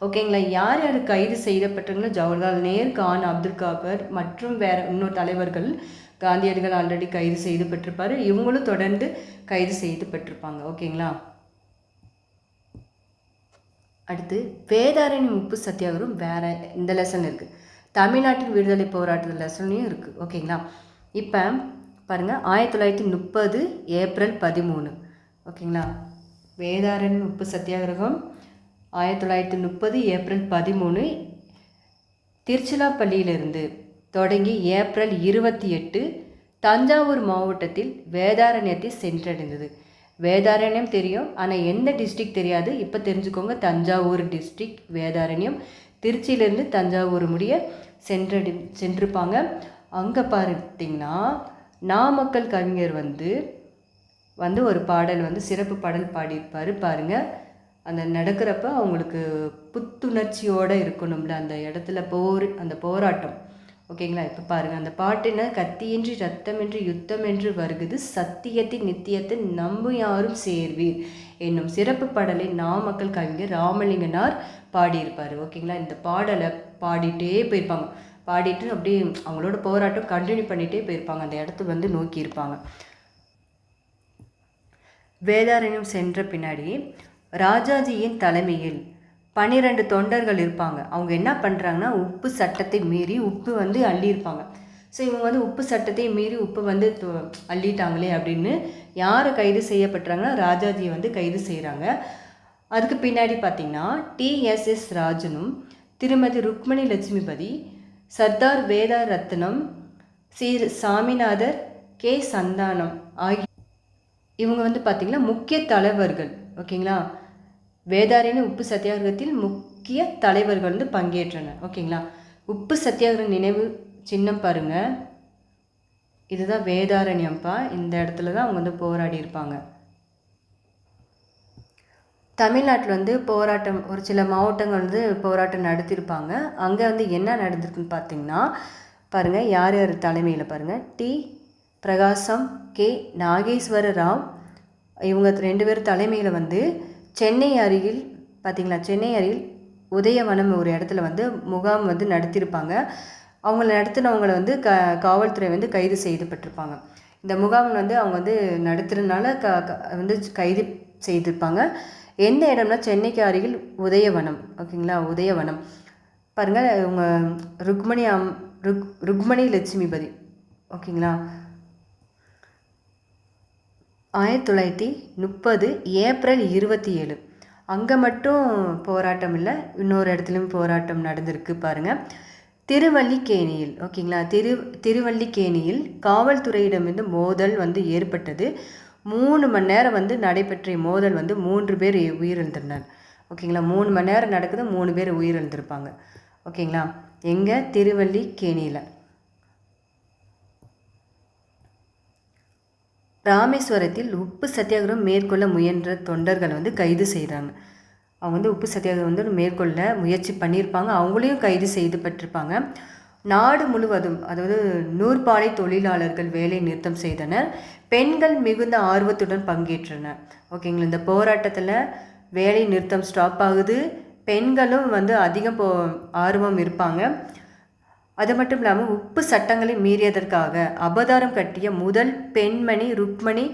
Speaker 1: ஓகேங்களா. யார் கைது செய்யப்பட்டாங்களோ ஜவஹர்லால் நேரு, கான் அப்துல் காப்பர் மற்றும் இன்னொரு தலைவர்கள் காந்தியடிகள் ஆல்ரெடி கைது செய்து பெற்றிருப்பார். இவங்களும் தொடர்ந்து கைது செய்து பெற்றிருப்பாங்க, ஓகேங்களா. அடுத்து வேதாரண்யம் உப்பு சத்தியாகிரகம் வேற இந்த லெசன் இருக்குது. தமிழ்நாட்டின் விடுதலை போராட்ட லெசன்லையும் இருக்குது. ஓகேங்களா. இப்போ பாருங்கள், 1930 ஏப்ரல் 13. ஓகேங்களா. வேதாரண்யம் உப்பு சத்தியாகிரகம் 1930 ஏப்ரல் 13. திருச்சிராப்பள்ளியிலிருந்து தொடங்கி ஏப்ரல் 28 தஞ்சாவூர் மாவட்டத்தில் வேதாரண்யத்தை சென்றடைந்தது. வேதாரண்யம் தெரியும், ஆனால் எந்த டிஸ்ட்ரிக்ட் தெரியாது. இப்போ தெரிஞ்சுக்கோங்க, தஞ்சாவூர் டிஸ்ட்ரிக்ட் வேதாரண்யம். திருச்சியிலேருந்து தஞ்சாவூர் முடிய சென்றிருப்பாங்க. அங்கே பார்த்திங்கன்னா நாமக்கல் கவிஞர் வந்து ஒரு பாடல் சிறப்பு பாடல் பாடியிருப்பார். பாருங்கள், அந்த நடக்கிறப்ப அவங்களுக்கு புத்துணர்ச்சியோடு இருக்கணும்ல அந்த இடத்துல அந்த போராட்டம். ஓகேங்களா. இப்போ பாருங்கள், அந்த பாட்டுன்னா கத்தியின்றி ரத்தமின்றி யுத்தம் என்று வருகுது, சத்தியத்தின் நித்தியத்தை நம்ப யாரும் சேர்வீர் என்னும் சிறப்பு பாடலை நாமக்கல் கவிஞர் ராமலிங்கனார் பாடியிருப்பார். ஓகேங்களா. இந்த பாடலை பாடிட்டே போயிருப்பாங்க. பாடிட்டு அப்படியே அவங்களோட போராட்டம் கண்டினியூ பண்ணிகிட்டே போயிருப்பாங்க. அந்த இடத்த நோக்கியிருப்பாங்க. வேதாரண்யம் சென்ற பின்னாடி ராஜாஜியின் தலைமையில் 12 தொண்டர்கள் இருப்பாங்க. அவங்க என்ன பண்ணுறாங்கன்னா, உப்பு சட்டத்தை மீறி உப்பு அள்ளியிருப்பாங்க. ஸோ இவங்க உப்பு சட்டத்தை மீறி உப்பு அள்ளிட்டாங்களே அப்படின்னு யாரை கைது செய்யப்படுறாங்கன்னா, ராஜாஜியை கைது செய்கிறாங்க. அதுக்கு பின்னாடி பார்த்திங்கன்னா TSS ராஜனும் திருமதி ருக்மணி லட்சுமிபதி, சர்தார் வேதா ரத்னம், சாமிநாதர், K சந்தானம் ஆகிய இவங்க பார்த்திங்கன்னா முக்கிய தலைவர்கள். ஓகேங்களா. வேதாரண்ய உப்பு சத்தியாகிரகத்தில் முக்கிய தலைவர்கள் பங்கேற்றனர். ஓகேங்களா. உப்பு சத்தியாகிரக நினைவு சின்னம் பாருங்கள், இதுதான் வேதாரண்யம்ப்பா. இந்த இடத்துல தான் அவங்க போராடி இருப்பாங்க. தமிழ்நாட்டில் போராட்டம் ஒரு சில மாவட்டங்கள் போராட்டம் நடத்தியிருப்பாங்க. அங்கே என்ன நடந்திருக்குன்னு பார்த்திங்கன்னா பாருங்கள், யார் யார் தலைமையில் பாருங்கள், T பிரகாசம், K நாகேஸ்வர ராவ், இவங்க 2 பேர் தலைமையில் சென்னை அருகில் பார்த்திங்களா, சென்னை அருகில் உதயவனம் ஒரு இடத்துல முகாம் நடத்தியிருப்பாங்க. அவங்கள நடத்தினவங்களை காவல்துறை கைது செய்யப்பட்டிருப்பாங்க. இந்த முகாம் அவங்க நடத்துறதுனால கைது செய்திருப்பாங்க. எந்த இடம்னா சென்னைக்கு அருகில் உதயவனம். ஓகேங்களா. உதயவனம் பாருங்கள், இவங்க ருக்மணி லட்சுமிபதி. ஓகேங்களா. 1930 ஏப்ரல் 27. அங்கே மட்டும் போராட்டம் இல்லை, இன்னொரு இடத்துலையும் போராட்டம் நடந்திருக்கு பாருங்கள். திருவல்லிக்கேணியில். ஓகேங்களா. திருவல்லிக்கேணியில் காவல்துறையிடமிருந்து மோதல் ஏற்பட்டது. 3 மணி நேரம் நடைபெற்ற மோதல் 3 பேர் உயிரிழந்தனர். ஓகேங்களா. 3 மணி நேரம் நடக்குது, 3 பேர் உயிரிழந்திருப்பாங்க. ஓகேங்களா. எங்கே? திருவல்லிக்கேணியில். ராமேஸ்வரத்தில் உப்பு சத்தியாகிரகம் மேற்கொள்ள முயன்ற தொண்டர்கள் கைது செய்கிறாங்க. அவங்க உப்பு சத்தியாகிரகம் மேற்கொள்ள முயற்சி பண்ணியிருப்பாங்க. அவங்களையும் கைது செய்யப்பட்டிருப்பாங்க. நாடு முழுவதும், அதாவது நூற்பாலை தொழிலாளர்கள் வேலை நிறுத்தம் செய்தனர். பெண்கள் மிகுந்த ஆர்வத்துடன் பங்கேற்றனர். ஓகேங்களா. இந்த போராட்டத்தில் வேலை நிறுத்தம் ஸ்டாப் ஆகுது. பெண்களும் அதிகம் ஆர்வம் இருப்பாங்க. அது மட்டும் இல்லாமல் உப்பு சட்டங்களை மீறியதற்காக அபதாரம் கட்டிய முதல் பெண்மணி ருக்மணி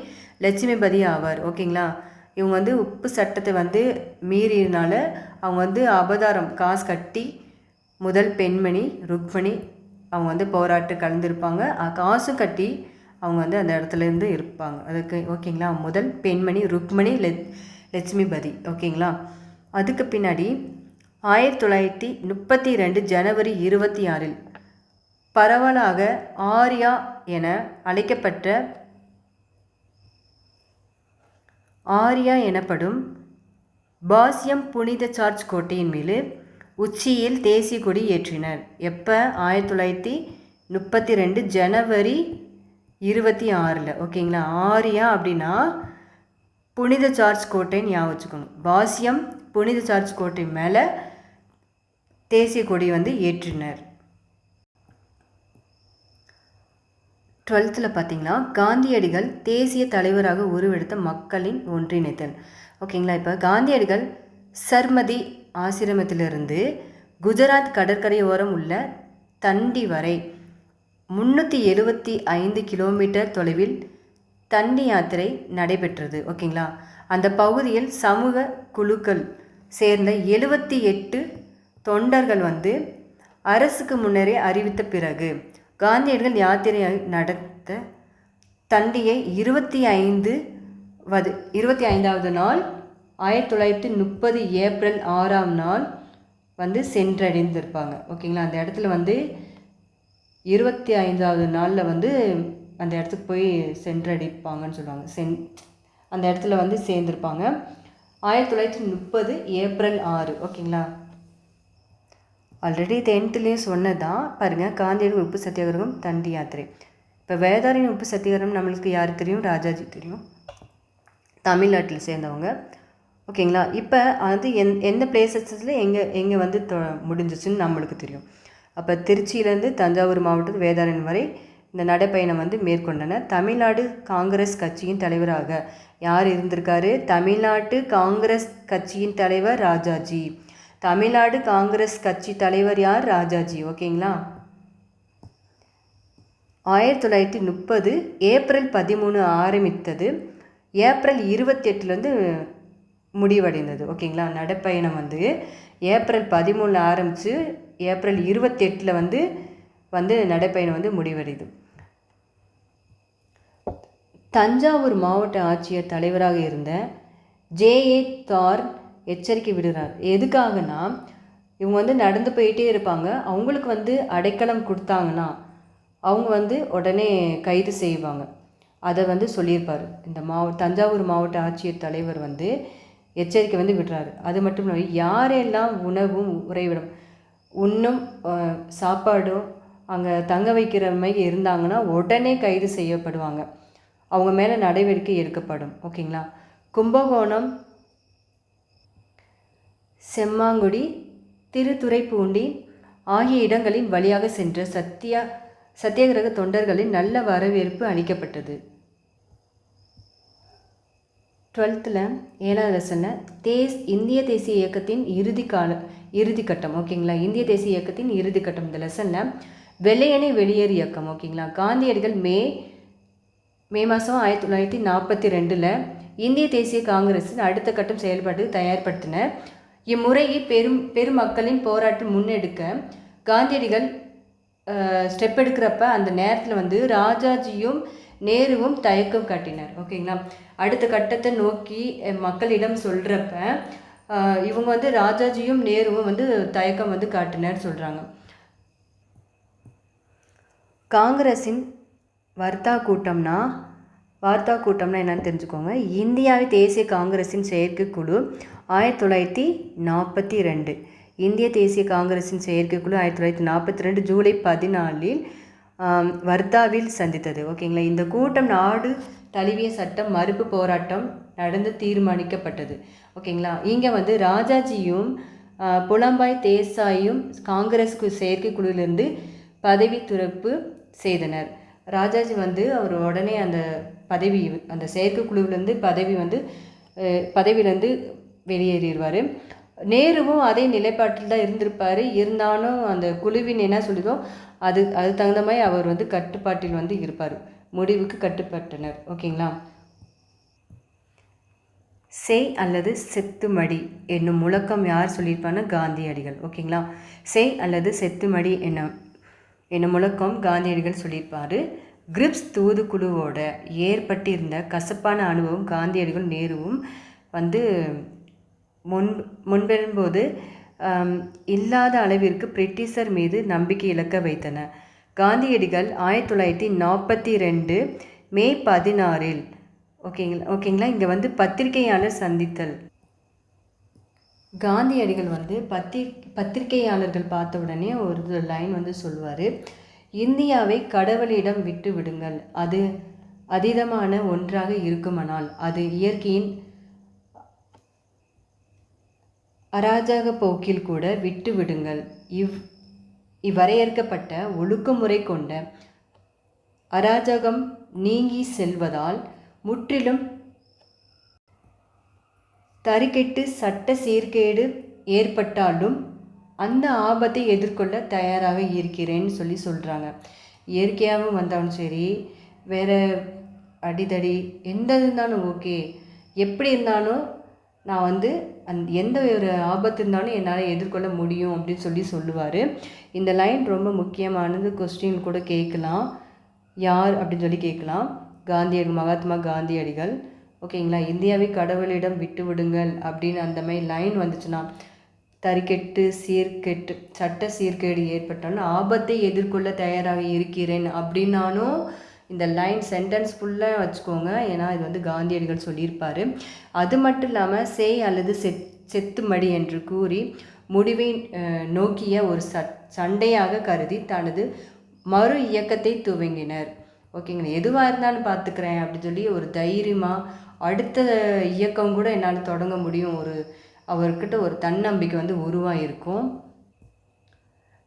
Speaker 1: லட்சுமிபதி ஆவார். ஓகேங்களா. இவங்க உப்பு சட்டத்தை மீறினால அவங்க அபதாரம் காசு கட்டி முதல் பெண்மணி ருக்மணி அவங்க போராட்டம் கலந்துருப்பாங்க. காசும் கட்டி அவங்க அந்த இடத்துலேருந்து இருப்பாங்க. அதுக்கு ஓகேங்களா. முதல் பெண்மணி ருக்மணி லட்சுமிபதி. ஓகேங்களா. அதுக்கு பின்னாடி 1932 ஜனவரி 26 பரவலாக ஆர்யா என அழைக்கப்பட்ட ஆர்யா எனப்படும் பாஸ்யம் புனித சார்ஜ் கோட்டையின் மேல் உச்சியில் தேசிய கொடி ஏற்றினர். எப்போ? 1932 ஜனவரி 26. ஓகேங்களா. ஆர்யா அப்படின்னா புனித சார்ஜ் கோட்டைன்னு ஞாபகம் வச்சுக்கணும். பாஸ்யம் புனித சார்ஜ் கோட்டை மேலே தேசிய கொடி ஏற்றினர். 12th பார்த்தீங்கன்னா காந்தியடிகள் தேசிய தலைவராக உருவெடுத்த மக்களின் ஒன்றிணைத்தல். ஓகேங்களா. இப்போ காந்தியடிகள் சர்மதி ஆசிரமத்திலிருந்து குஜராத் கடற்கரையோரம் உள்ள தண்டி வரை 375 கிலோமீட்டர் தொலைவில் தண்டி யாத்திரை நடைபெற்றது. ஓகேங்களா. அந்த பகுதியில் சமூக குழுக்கள் சேர்ந்த 78 தொண்டர்கள் அரசுக்கு முன்னரே அறிவித்த பிறகு காந்தியடிகள் யாத்திரை நடத்த தண்டியை 25வது நாள் 1930 ஏப்ரல் 6ஆம் நாள் வந்து சென்றடைந்திருப்பாங்க. ஓகேங்களா. அந்த இடத்துல வந்து 25வது நாளில் வந்து அந்த இடத்துக்கு போய் சென்றடைப்பாங்கன்னு சொல்லுவாங்க. அந்த இடத்துல வந்து சேர்ந்துருப்பாங்க. 1930 ஏப்ரல் 6. ஓகேங்களா. ஆல்ரெடி 10th சொன்னதான் பாருங்கள். காந்தியடிகள் உப்பு சத்தியாகிரகம், தண்டி யாத்திரை. இப்போ வேதாரண்யம் உப்பு சத்தியாகிரகம் நம்மளுக்கு யார் தெரியும்? ராஜாஜி தெரியும், தமிழ்நாட்டில் சேர்ந்தவங்க. ஓகேங்களா. இப்போ அது எந்த பிளேசஸில் எங்கே வந்து முடிஞ்சிச்சுன்னு நம்மளுக்கு தெரியும். அப்போ திருச்சியிலேருந்து தஞ்சாவூர் மாவட்டத்து வேதாரண்யம் வரை இந்த நடைப்பயணம் வந்து மேற்கொண்டனர். தமிழ்நாடு காங்கிரஸ் கட்சியின் தலைவராக யார் இருந்திருக்காரு? தமிழ்நாட்டு காங்கிரஸ் கட்சியின் தலைவர் ராஜாஜி. தமிழ்நாடு காங்கிரஸ் கட்சி தலைவர் யார்? ராஜாஜி. ஓகேங்களா. 1930 ஏப்ரல் 13 ஆரம்பித்தது, ஏப்ரல் 28 முடிவடைந்தது. ஓகேங்களா. நடைப்பயணம் வந்து ஏப்ரல் 13 ஆரம்பித்து ஏப்ரல் 28 வந்து நடைப்பயணம் வந்து முடிவடையுது. தஞ்சாவூர் மாவட்ட ஆட்சியர் தலைவராக இருந்த ஜே.ஏ. தார் எச்சரிக்கை விடுறார். எதுக்காகனா, இவங்க வந்து நடந்து போயிட்டே இருப்பாங்க. அவங்களுக்கு வந்து அடைக்கலம் கொடுத்தாங்கன்னா அவங்க வந்து உடனே கைது செய்வாங்க. அதை வந்து சொல்லியிருப்பார். இந்த தஞ்சாவூர் மாவட்ட ஆட்சியர் தலைவர் வந்து எச்சரிக்கை வந்து விடுறாரு. அது மட்டும் இல்லை, யாரெல்லாம் உணவும் உறைவிடும் உண்ணும் சாப்பாடும் அங்கே தங்க வைக்கிற மாதிரி இருந்தாங்கன்னா உடனே கைது செய்யப்படுவாங்க. அவங்க மேலே நடவடிக்கை எடுக்கப்படும். ஓகேங்களா. கும்பகோணம், செம்மாங்குடி, திருத்துறைப்பூண்டி ஆகிய இடங்களின் வழியாக சென்ற சத்தியாகிரக தொண்டர்களின் நல்ல வரவேற்பு அளிக்கப்பட்டது. 12th 7வது லெசனில் இந்திய தேசிய இயக்கத்தின் இறுதிக்கட்டம். ஓகேங்களா. இந்திய தேசிய இயக்கத்தின் இறுதிக்கட்டம். இந்த லெசனில் வெள்ளையனே வெளியேறு இயக்கம். ஓகேங்களா. காந்தியடிகள் மே மாதம் 1942 இந்திய தேசிய காங்கிரஸின் அடுத்த கட்டம் செயல்பாடு தயார்படுத்தினர். இம்முறையை பெருமக்களின் போராட்டம் முன்னெடுக்க காந்தியடிகள் ஸ்டெப் எடுக்கிறப்ப அந்த நேரத்தில் வந்து ராஜாஜியும் நேருவும் தயக்கம் காட்டினார். ஓகேங்களா. அடுத்த கட்டத்தை நோக்கி மக்களிடம் சொல்கிறப்ப இவங்க வந்து ராஜாஜியும் நேருவும் வந்து தயக்கம் வந்து காட்டினார் சொல்கிறாங்க. காங்கிரஸின் வார்த்தா கூட்டம்னா என்னன்னு தெரிஞ்சுக்கோங்க. இந்தியாவை தேசிய காங்கிரஸின் செயற்கைக்குழு 1942. இந்திய தேசிய காங்கிரஸின் செயற்கைக்குழு 1942 ஜூலை 14 வர்தாவில் சந்தித்தது. ஓகேங்களா. இந்த கூட்டம் நாடு தழுவிய சட்டம் மறுப்பு போராட்டம் நடந்து தீர்மானிக்கப்பட்டது. ஓகேங்களா. இங்கே வந்து ராஜாஜியும் புலம்பாய் தேசாயும் காங்கிரஸுக்கு செயற்கைக்குழுவிலிருந்து பதவி துறப்பு செய்தனர். ராஜாஜி வந்து அவர் உடனே அந்த செயற்கைக்குழுவிலேருந்து பதவியிலேருந்து வெளியேறிடுவார். நேருவும் அதே நிலைப்பாட்டில் தான் இருந்திருப்பார். இருந்தாலும் அந்த குழுவின் என்ன சொல்லுதோ அது தகுந்த மாதிரி அவர் வந்து கட்டுப்பாட்டில் வந்து இருப்பார். முடிவுக்கு கட்டுப்பட்டனர். ஓகேங்களா. செய் அல்லது செத்துமடி என்னும் முழக்கம் யார் சொல்லியிருப்பாங்கன்னா காந்தியடிகள். ஓகேங்களா. செய் அல்லது செத்துமடி என்னும் முழக்கம் காந்தியடிகள் சொல்லியிருப்பார். கிரிப்ஸ் தூதுக்குழுவோட ஏற்பட்டிருந்த கசப்பான அனுபவம் காந்தியடிகள் நேருவும் வந்து முன்பெறும்போது இல்லாத அளவிற்கு பிரிட்டிஷர் மீது நம்பிக்கை இழக்க வைத்தன. காந்தியடிகள் 1942 மே 16 ஓகேங்களா. இங்கே வந்து பத்திரிகையாளர் சந்தித்தல். காந்தியடிகள் வந்து பத்திரிகையாளர்கள் பார்த்த உடனே ஒரு லைன் வந்து சொல்வார். இந்தியாவை கடவுளிடம் விட்டு விடுங்கள். அது அதீதமான ஒன்றாக இருக்குமானால் அது இயற்கையின் அராஜக போக்கில் கூட விட்டு விடுங்கள். இவ்வரையறுக்கப்பட்ட ஒழுக்கமுறை கொண்ட அராஜகம் நீங்கி செல்வதால் முற்றிலும் தறிக்கெட்டு சட்ட சீர்கேடு ஏற்பட்டாலும் அந்த ஆபத்தை எதிர்கொள்ள தயாராக இருக்கிறேன்னு சொல்கிறாங்க. இயற்கையாகவும் வந்தாலும் சரி, வேறு அடிதடி எந்த இருந்தாலும் ஓகே, எப்படி இருந்தாலும் நான் வந்து எந்த ஒரு ஆபத்து இருந்தாலும் என்னால் எதிர்கொள்ள முடியும் அப்படின்னு சொல்லுவார். இந்த லைன் ரொம்ப முக்கியமானது. கொஸ்டின் கூட கேட்கலாம். யார் அப்படின்னு சொல்லி கேட்கலாம். மகாத்மா காந்தியடிகள். ஓகேங்களா. இந்தியாவை கடவுளிடம் விட்டு விடுங்கள் அப்படின்னு அந்த மாதிரி லைன் வந்துச்சுன்னா, சட்ட சீர்கேடு ஏற்பட்டாலும் ஆபத்தை எதிர்கொள்ள தயாராக இருக்கிறேன் அப்படின்னாலும் இந்த லைன் சென்டென்ஸ் ஃபுல்லாக வச்சுக்கோங்க. ஏன்னா இது வந்து காந்தியடிகள் சொல்லியிருப்பார். அது மட்டும் இல்லாமல் செய் அல்லது செத்துமடி என்று கூறி முடிவை நோக்கிய ஒரு சண்டையாக கருதி தனது மறு இயக்கத்தை துவங்கினர். ஓகேங்களா. எதுவாக இருந்தாலும் பார்த்துக்கிறேன் அப்படின்னு சொல்லி ஒரு தைரியமாக அடுத்த இயக்கம் கூட என்னால் தொடங்க முடியும், அவர்கிட்ட ஒரு தன்னம்பிக்கை வந்து உருவாகிருக்கும்.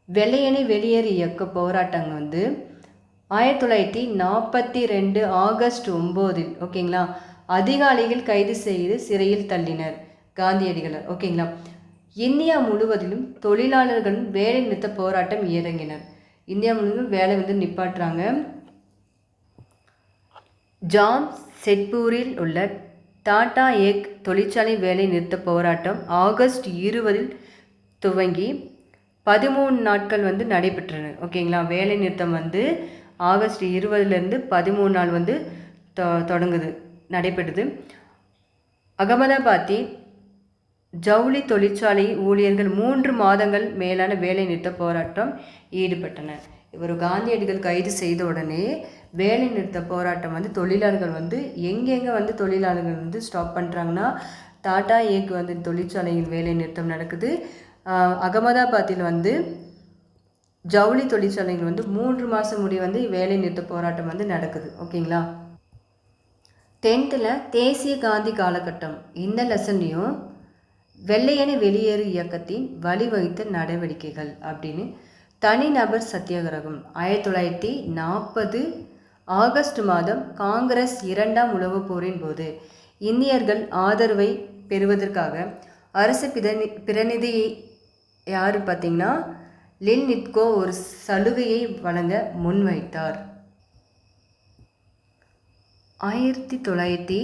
Speaker 1: வெள்ளையனே வெளியேறு இயக்க போராட்டங்கள் வந்து 1942 ஆகஸ்ட் 9 ஓகேங்களா அதிகாலையில் கைது செய்து சிறையில் தள்ளினர் காந்தியடிகளை. ஓகேங்களா. இந்தியா முழுவதிலும் தொழிலாளர்களும் வேலை நிறுத்த போராட்டம் இறங்கினர். இந்தியா முழுவதும் வேலை வந்து நிப்பாட்டுறாங்க. ஜாம்ஷெட்பூரில் உள்ள டாடா ஏக் தொழிற்சாலை வேலை நிறுத்த போராட்டம் ஆகஸ்ட் 20 துவங்கி 13 நாட்கள் வந்து நடைபெற்றன. ஓகேங்களா. வேலை நிறுத்தம் வந்து ஆகஸ்ட் 20 13 நாள் வந்து நடைபெற்றது. அகமதாபாத்தில் ஜவுளி தொழிற்சாலை ஊழியர்கள் 3 மாதங்கள் மேலான வேலை நிறுத்த போராட்டம் ஈடுபட்டனர். இவர் காந்தியடிகள் கைது செய்த உடனே வேலை நிறுத்த போராட்டம் வந்து தொழிலாளர்கள் வந்து எங்கெங்கே வந்து தொழிலாளர்கள் வந்து ஸ்டாப் பண்ணுறாங்கன்னா, டாடா ஏக் வந்து தொழிற்சாலையில் வேலை நிறுத்தம் நடக்குது. அகமதாபாத்தில் வந்து ஜவுளி தொழிற்சாலைகள் வந்து 3 மாதம் முடி வந்து வேலை நிறுத்த போராட்டம் வந்து நடக்குது. ஓகேங்களா. 10th தேசிய காந்தி காலகட்டம் இந்த லெசன்லையும் வெள்ளையனே வெளியேறு இயக்கத்தின் வழிவகுத்த நடவடிக்கைகள் அப்படின்னு தனிநபர் சத்தியாகிரகம் 1940 ஆகஸ்ட் மாதம் காங்கிரஸ் 2ஆம் உலகப் போரின் போது இந்தியர்கள் ஆதரவை பெறுவதற்காக அரசு பிரதிநிதியை யார் பார்த்தீங்கன்னா லின்லித்கோ ஒரு சலுகையை வழங்க முன்வைத்தார். 1940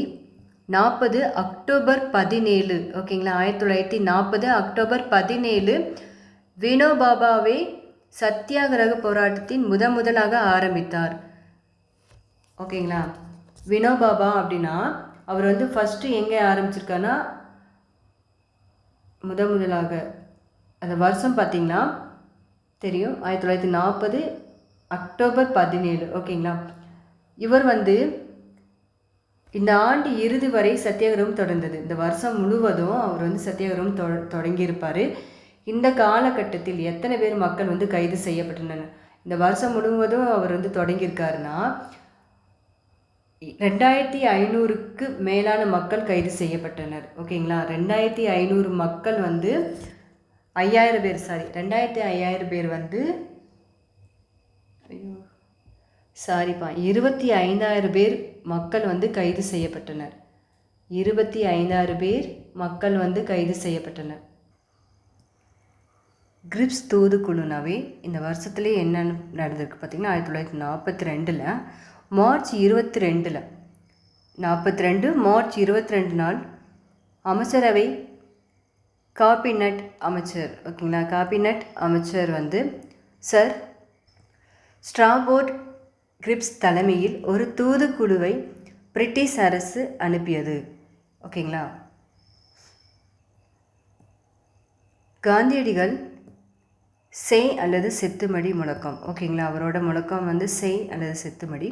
Speaker 1: அக்டோபர் 17 ஓகேங்களா. 1940 அக்டோபர் 17 வினோபாபாவே சத்தியாகிரக போராட்டத்தின் முதலாக ஆரம்பித்தார். ஓகேங்களா. வினோபாபா அப்படின்னா அவர் வந்து ஃபஸ்ட்டு எங்கே ஆரம்பிச்சிருக்காருன்னா முதலாக அந்த வருஷம் பார்த்திங்கன்னா தெரியும் 1940 அக்டோபர் 17 ஓகேங்களா. இவர் வந்து இந்த ஆண்டு இறுதி வரை சத்தியாகிரகம் தொடர்ந்தது. இந்த வருஷம் முழுவதும் அவர் வந்து சத்தியாகிரகம் தொடங்கியிருப்பார். இந்த காலகட்டத்தில் எத்தனை பேர் மக்கள் வந்து கைது செய்யப்பட்டனர்? இந்த வருஷம் முழுவதும் அவர் வந்து தொடங்கியிருக்காருன்னா 2500க்கு மேலான மக்கள் கைது செய்யப்பட்டனர். ஓகேங்களா. 2500 மக்கள் வந்து 2500 பேர் வந்து 25,000 பேர் மக்கள் வந்து கைது செய்யப்பட்டனர். 25,000 பேர் மக்கள் வந்து கைது செய்யப்பட்டனர். கிரிப்ஸ் தூதுக்குழுனாவே இந்த வருஷத்துலேயே என்னென்னு நடந்திருக்கு பார்த்திங்கன்னா 1942 மார்ச் 22 42 மார்ச் 22 நாள் அமைச்சரவை காபினட் அமைச்சர் ஓகேங்களா. காபினட் அமைச்சர் வந்து சர் ஸ்ட்ராபோர்ட் கிரிப்ஸ் தலைமையில் ஒரு தூதுக்குழுவை பிரிட்டிஷ் அரசு அனுப்பியது. ஓகேங்களா. காந்தியடிகள் செய் அல்லது செத்துமடி முழக்கம். ஓகேங்களா. அவரோட முழக்கம் வந்து செய் அல்லது செத்துமடி.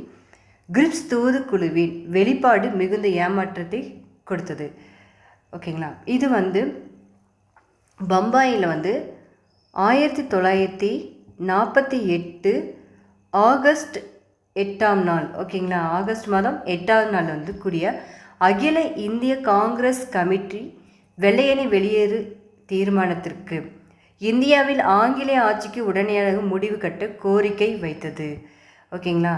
Speaker 1: கிரிப்ஸ் தூதுக்குழுவின் வெளிப்பாடு மிகுந்த ஏமாற்றத்தை கொடுத்தது. ஓகேங்களா. இது வந்து பம்பாயில் வந்து 1948 ஆகஸ்ட் 8ஆம் நாள் ஓகேங்களா. ஆகஸ்ட் மாதம் 8ஆம் நாள் வந்து கூடிய அகில இந்திய காங்கிரஸ் கமிட்டி வெள்ளையனே வெளியேறு தீர்மானத்திற்கு இந்தியாவில் ஆங்கிலேய ஆட்சிக்கு உடனடியாக முடிவு கட்ட கோரிக்கை வைத்தது. ஓகேங்களா.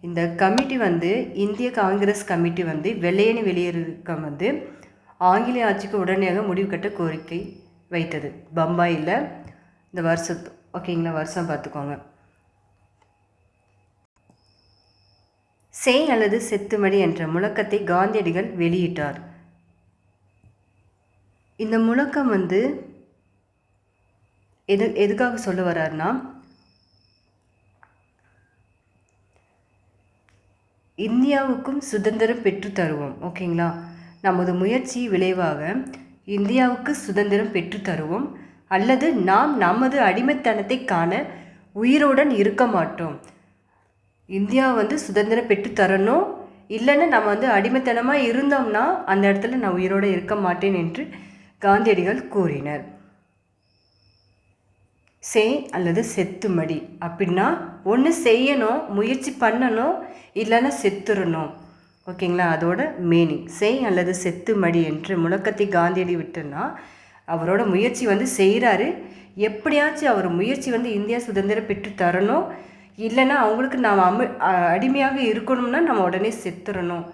Speaker 1: இந்த கமிட்டி வந்து இந்திய காங்கிரஸ் கமிட்டி வந்து வெள்ளையனே வெளியேறுக்கம் வந்து ஆங்கிலேய ஆட்சிக்கு உடனடியாக முடிவு கட்ட கோரிக்கை வைத்தது பம்பாயில் இந்த வருஷத்து. ஓகேங்களா. வருஷம் பார்த்துக்கோங்க. செய் அல்லது செத்துமடி என்ற முழக்கத்தை காந்தியடிகள் வெளியிட்டார். இந்த முழக்கம் வந்து எதுக்காக சொல்ல வர்றாருன்னா, இந்தியாவுக்கும் சுதந்திரம் பெற்று தருவோம். ஓகேங்களா? நமது முயற்சி விளைவாக இந்தியாவுக்கு சுதந்திரம் பெற்று தருவோம், அல்லது நாம் நமது அடிமைத்தனத்தை காண உயிருடன் இருக்க மாட்டோம். இந்தியா வந்து சுதந்திரம் பெற்று தரணும், இல்லைன்னா நம்ம வந்து அடிமைத்தனமாக இருந்தோம்னா அந்த இடத்துல நான் உயிரோடு இருக்க மாட்டேன் என்று காந்தியடிகள் கூறினர். செய் அல்லது செத்துமடி அப்படின்னா ஒன்று செய்யணும், முயற்சி பண்ணணும், இல்லைன்னா செத்துடணும். ஓகேங்களா? அதோட மீனிங் செய் அல்லது செத்துமடி என்று முழக்கத்தை காந்தியடி விட்டுன்னா அவரோட முயற்சி வந்து செய்கிறாரு. எப்படியாச்சும் அவர் முயற்சி வந்து இந்தியா சுதந்திரம் பெற்று தரணும், இல்லைன்னா அவங்களுக்கு நாம் அடிமையாக இருக்கணும்னா நம்ம உடனே செத்துடணும்,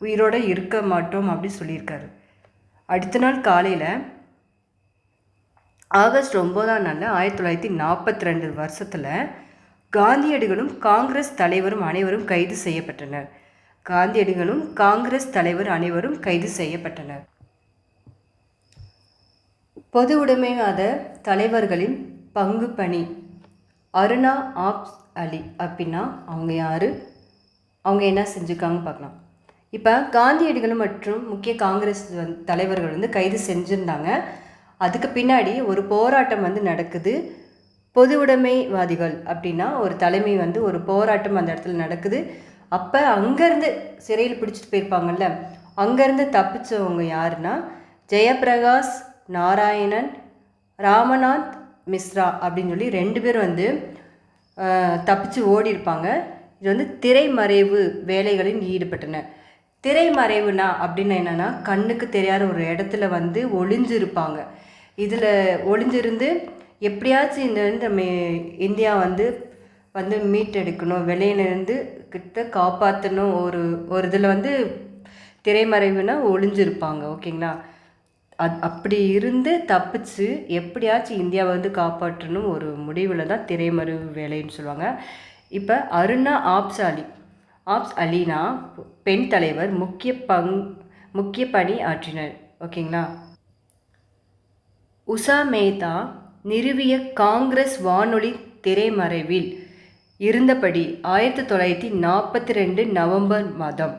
Speaker 1: உயிரோடு இருக்க மாட்டோம் அப்படின்னு சொல்லியிருக்காரு. அடுத்த நாள் காலையில் ஆகஸ்ட் 9ஆம் நாளில் 1942 வருஷத்தில் காந்தியடிகளும் காங்கிரஸ் தலைவரும் அனைவரும் கைது செய்யப்பட்டனர். காந்தியடிகளும் காங்கிரஸ் தலைவர் அனைவரும் கைது செய்யப்பட்டனர். பொது உடைமைவாத தலைவர்களின் பங்கு பணி. அருணா ஆப்ஸ் அலி அப்படின்னா அவங்க யார், அவங்க என்ன செஞ்சுருக்காங்க பார்க்கலாம். இப்போ காந்தியடிகள் மற்றும் முக்கிய காங்கிரஸ் தலைவர்கள் வந்து கைது செஞ்சுருந்தாங்க. அதுக்கு பின்னாடி ஒரு போராட்டம் வந்து நடக்குது. பொது உடைமைவாதிகள் அப்படின்னா ஒரு தலைமை வந்து ஒரு போராட்டம் அந்த இடத்துல நடக்குது. அப்போ அங்கேருந்து சிறையில் பிடிச்சிட்டு போயிருப்பாங்கல்ல, அங்கேருந்து தப்பிச்சவங்க யாருன்னா ஜெயபிரகாஷ் நாராயணன், ராமநாத் மிஸ்ரா அப்படின்னு சொல்லி 2 பேர் வந்து தப்பிச்சு ஓடி இருப்பாங்க. இது வந்து திரைமறைவு வேலைகளில் ஈடுபட்டனர். திரைமறைவுனா அப்படின்னு என்னென்னா கண்ணுக்கு தெரியாத ஒரு இடத்துல வந்து ஒளிஞ்சிருப்பாங்க. இதில் ஒளிஞ்சிருந்து எப்படியாச்சும் இந்த இந்தியா வந்து மீட்டெடுக்கணும், வெளியிலேருந்து கிட்ட காப்பாற்றணும், ஒரு இதில் வந்து திரைமறைவுனா ஒளிஞ்சிருப்பாங்க. ஓகேங்களா? அப்படி இருந்து தப்பிச்சு எப்படியாச்சும் இந்தியாவை வந்து காப்பாற்றணும் ஒரு முடிவில் தான் திரைமறைவு வேலைன்னு சொல்லுவாங்க. இப்போ அருணா ஆப்ஸ் அலினா பெண் தலைவர் முக்கிய பணி ஆற்றினர். ஓகேங்களா? உஷா மேத்தா நிறுவிய காங்கிரஸ் வானொலி திரைமறைவில் இருந்தபடி 1942 நவம்பர் மாதம்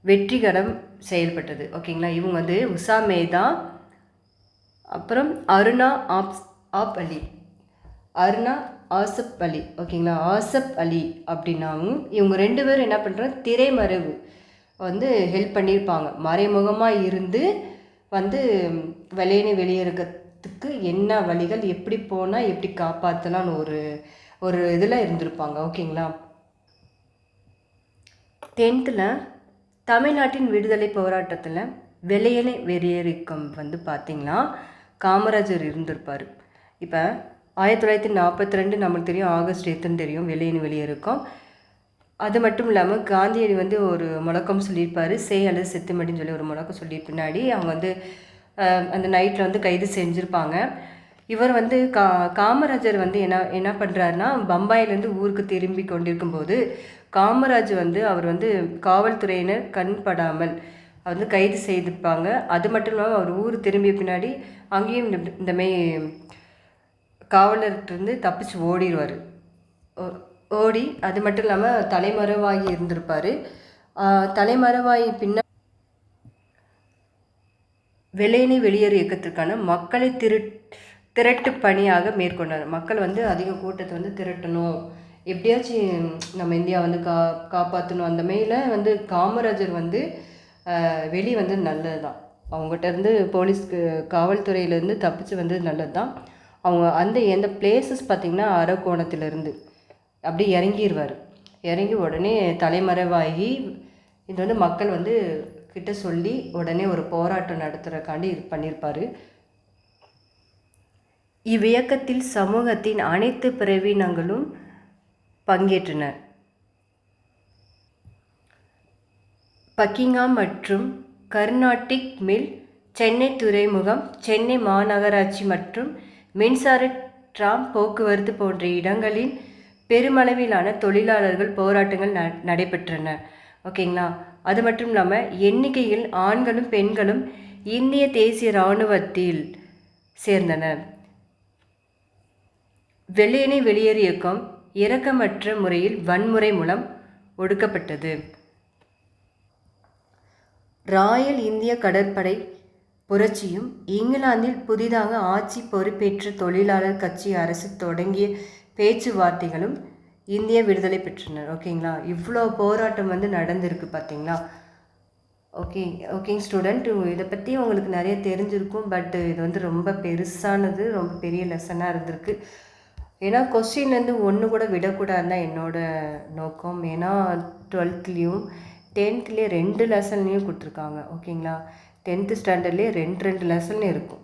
Speaker 1: வெற்றிகரம் செயல்பட்டது. ஓகேங்களா? இவங்க வந்து உஷா மேத்தா, அப்புறம் அருணா ஆசப் அலி. ஓகேங்களா? ஆசப் அலி அப்படின்னாவும் இவங்க 2 பேரும் என்ன பண்ணுறாங்க, திரைமறைவு வந்து ஹெல்ப் பண்ணியிருப்பாங்க. மறைமுகமாக இருந்து வந்து வெளியேறதுக்கு என்ன வழிகள், எப்படி போனால் எப்படி காப்பாற்றலான்னு ஒரு இதில் இருந்திருப்பாங்க. ஓகேங்களா? 10th தமிழ்நாட்டின் விடுதலை போராட்டத்தில் வெள்ளையனை வெளியேறிக்கம் வந்து பார்த்திங்கன்னா காமராஜர் இருந்திருப்பார். இப்போ 1942 நம்மளுக்கு தெரியும், ஆகஸ்ட் 8 தெரியும், வெள்ளையனை வெளியேறிக்கம். அது மட்டும் இல்லாமல் காந்தியடி வந்து ஒரு முழக்கம் சொல்லியிருப்பார், செய் அல்லது செத்துமடின்னு சொல்லி ஒரு முழக்கம் சொல்லி பின்னாடி அவங்க வந்து அந்த நைட்டில் வந்து கைது செஞ்சுருப்பாங்க. இவர் வந்து காமராஜர் வந்து என்ன பண்ணுறாருன்னா, பம்பாயிலேருந்து ஊருக்கு திரும்பி கொண்டிருக்கும்போது காமராஜ் வந்து அவர் வந்து காவல்துறையினர் கண்படாமல் வந்து கைது செய்திருப்பாங்க. அது மட்டும் இல்லாமல் அவர் ஊர் திரும்பிய பின்னாடி அங்கேயும் இந்தமாரி காவலர்கிட்டருந்து தப்பிச்சு ஓடிடுவார். ஓடி அது மட்டும் இல்லாமல் தலைமறைவாகி இருந்திருப்பார். தலைமறைவாகி பின்ன வெள்ளையனை வெளியேறு இயக்கத்திற்கான மக்களை திரட்டு பணியாக மேற்கொண்டார். மக்கள் வந்து அதிக கூட்டத்தை வந்து திரட்டணும், எப்படியாச்சும் நம்ம இந்தியா வந்து காப்பாற்றணும். அந்த மாரியில் வந்து காமராஜர் வந்து வெளியே வந்து நல்லது தான், அவங்ககிட்ட இருந்து போலீஸ்க்கு காவல்துறையிலேருந்து தப்பிச்சு வந்து நல்லது தான். அவங்க எந்த பிளேசஸ் பார்த்திங்கன்னா அரக்கோணத்திலேருந்து அப்படி இறங்கிடுவார். இறங்கி உடனே தலைமறைவாகி இது வந்து மக்கள் வந்து கிட்ட சொல்லி உடனே ஒரு போராட்டம் நடத்துகிறக்காண்டி இது பண்ணியிருப்பார். இவ்வியக்கத்தில் சமூகத்தின் அனைத்து பிரிவினங்களும் பங்கேற்றனர். பக்கிங்ஹாம் மற்றும் கர்நாடிக் மில், சென்னை துறைமுகம், சென்னை மாநகராட்சி மற்றும் மின்சார டிராம் போக்குவரத்து போன்ற இடங்களில் பெருமளவிலான தொழிலாளர்கள் போராட்டங்கள் நடைபெற்றன. ஓகேங்களா? அது மட்டும் இல்லாமல் எண்ணிக்கையில் ஆண்களும் பெண்களும் இந்திய தேசிய இராணுவத்தில் சேர்ந்தனர். வெள்ளையனே வெளியேறு இயக்கம் இரக்கமற்ற முறையில் வன்முறை மூலம் ஒடுக்கப்பட்டது. ராயல் இந்திய கடற்படை புரட்சியும் இங்கிலாந்தில் புதிதாக ஆட்சி பொறுப்பேற்ற தொழிலாளர் கட்சி அரசு தொடங்கிய பேச்சுவார்த்தைகளும் இந்திய விடுதலை பெற்றனர். ஓகேங்களா, இவ்வளோ போராட்டம் நடந்திருக்கு பார்த்தீங்களா. ஓகேங்க ஸ்டூடெண்ட், இதை பற்றி உங்களுக்கு நிறைய தெரிஞ்சிருக்கும். பட் இது ரொம்ப பெருசானது, ரொம்ப பெரிய லெசனாக இருந்திருக்கு. ஏன்னா கொஸ்டின்லேருந்து ஒன்று கூட விடக்கூடாதுன்னு தான் என்னோட நோக்கம். ஏன்னா 12th 10th 2 லெசன்லேயும் கொடுத்துருக்காங்க. ஓகேங்களா, 10th ஸ்டாண்டர்ட்லேயே 2 லெசன் இருக்கும்.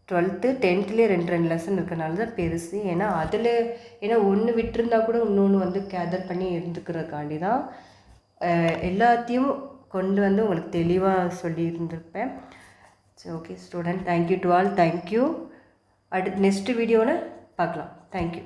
Speaker 1: 12th 10th 2 லெசன் இருக்கிறனால தான் பெருசு. ஏன்னா ஒன்று விட்டுருந்தா கூட இன்னொன்று கேதர் பண்ணி இருந்துக்கிறதுக்காண்டி தான் எல்லாத்தையும் கொண்டு உங்களுக்கு தெளிவாக சொல்லியிருந்திருப்பேன். சரி, okay student, thank you to all. Thank you. Next வீடியோவில் பார்க்கலாம். தேங்க்யூ.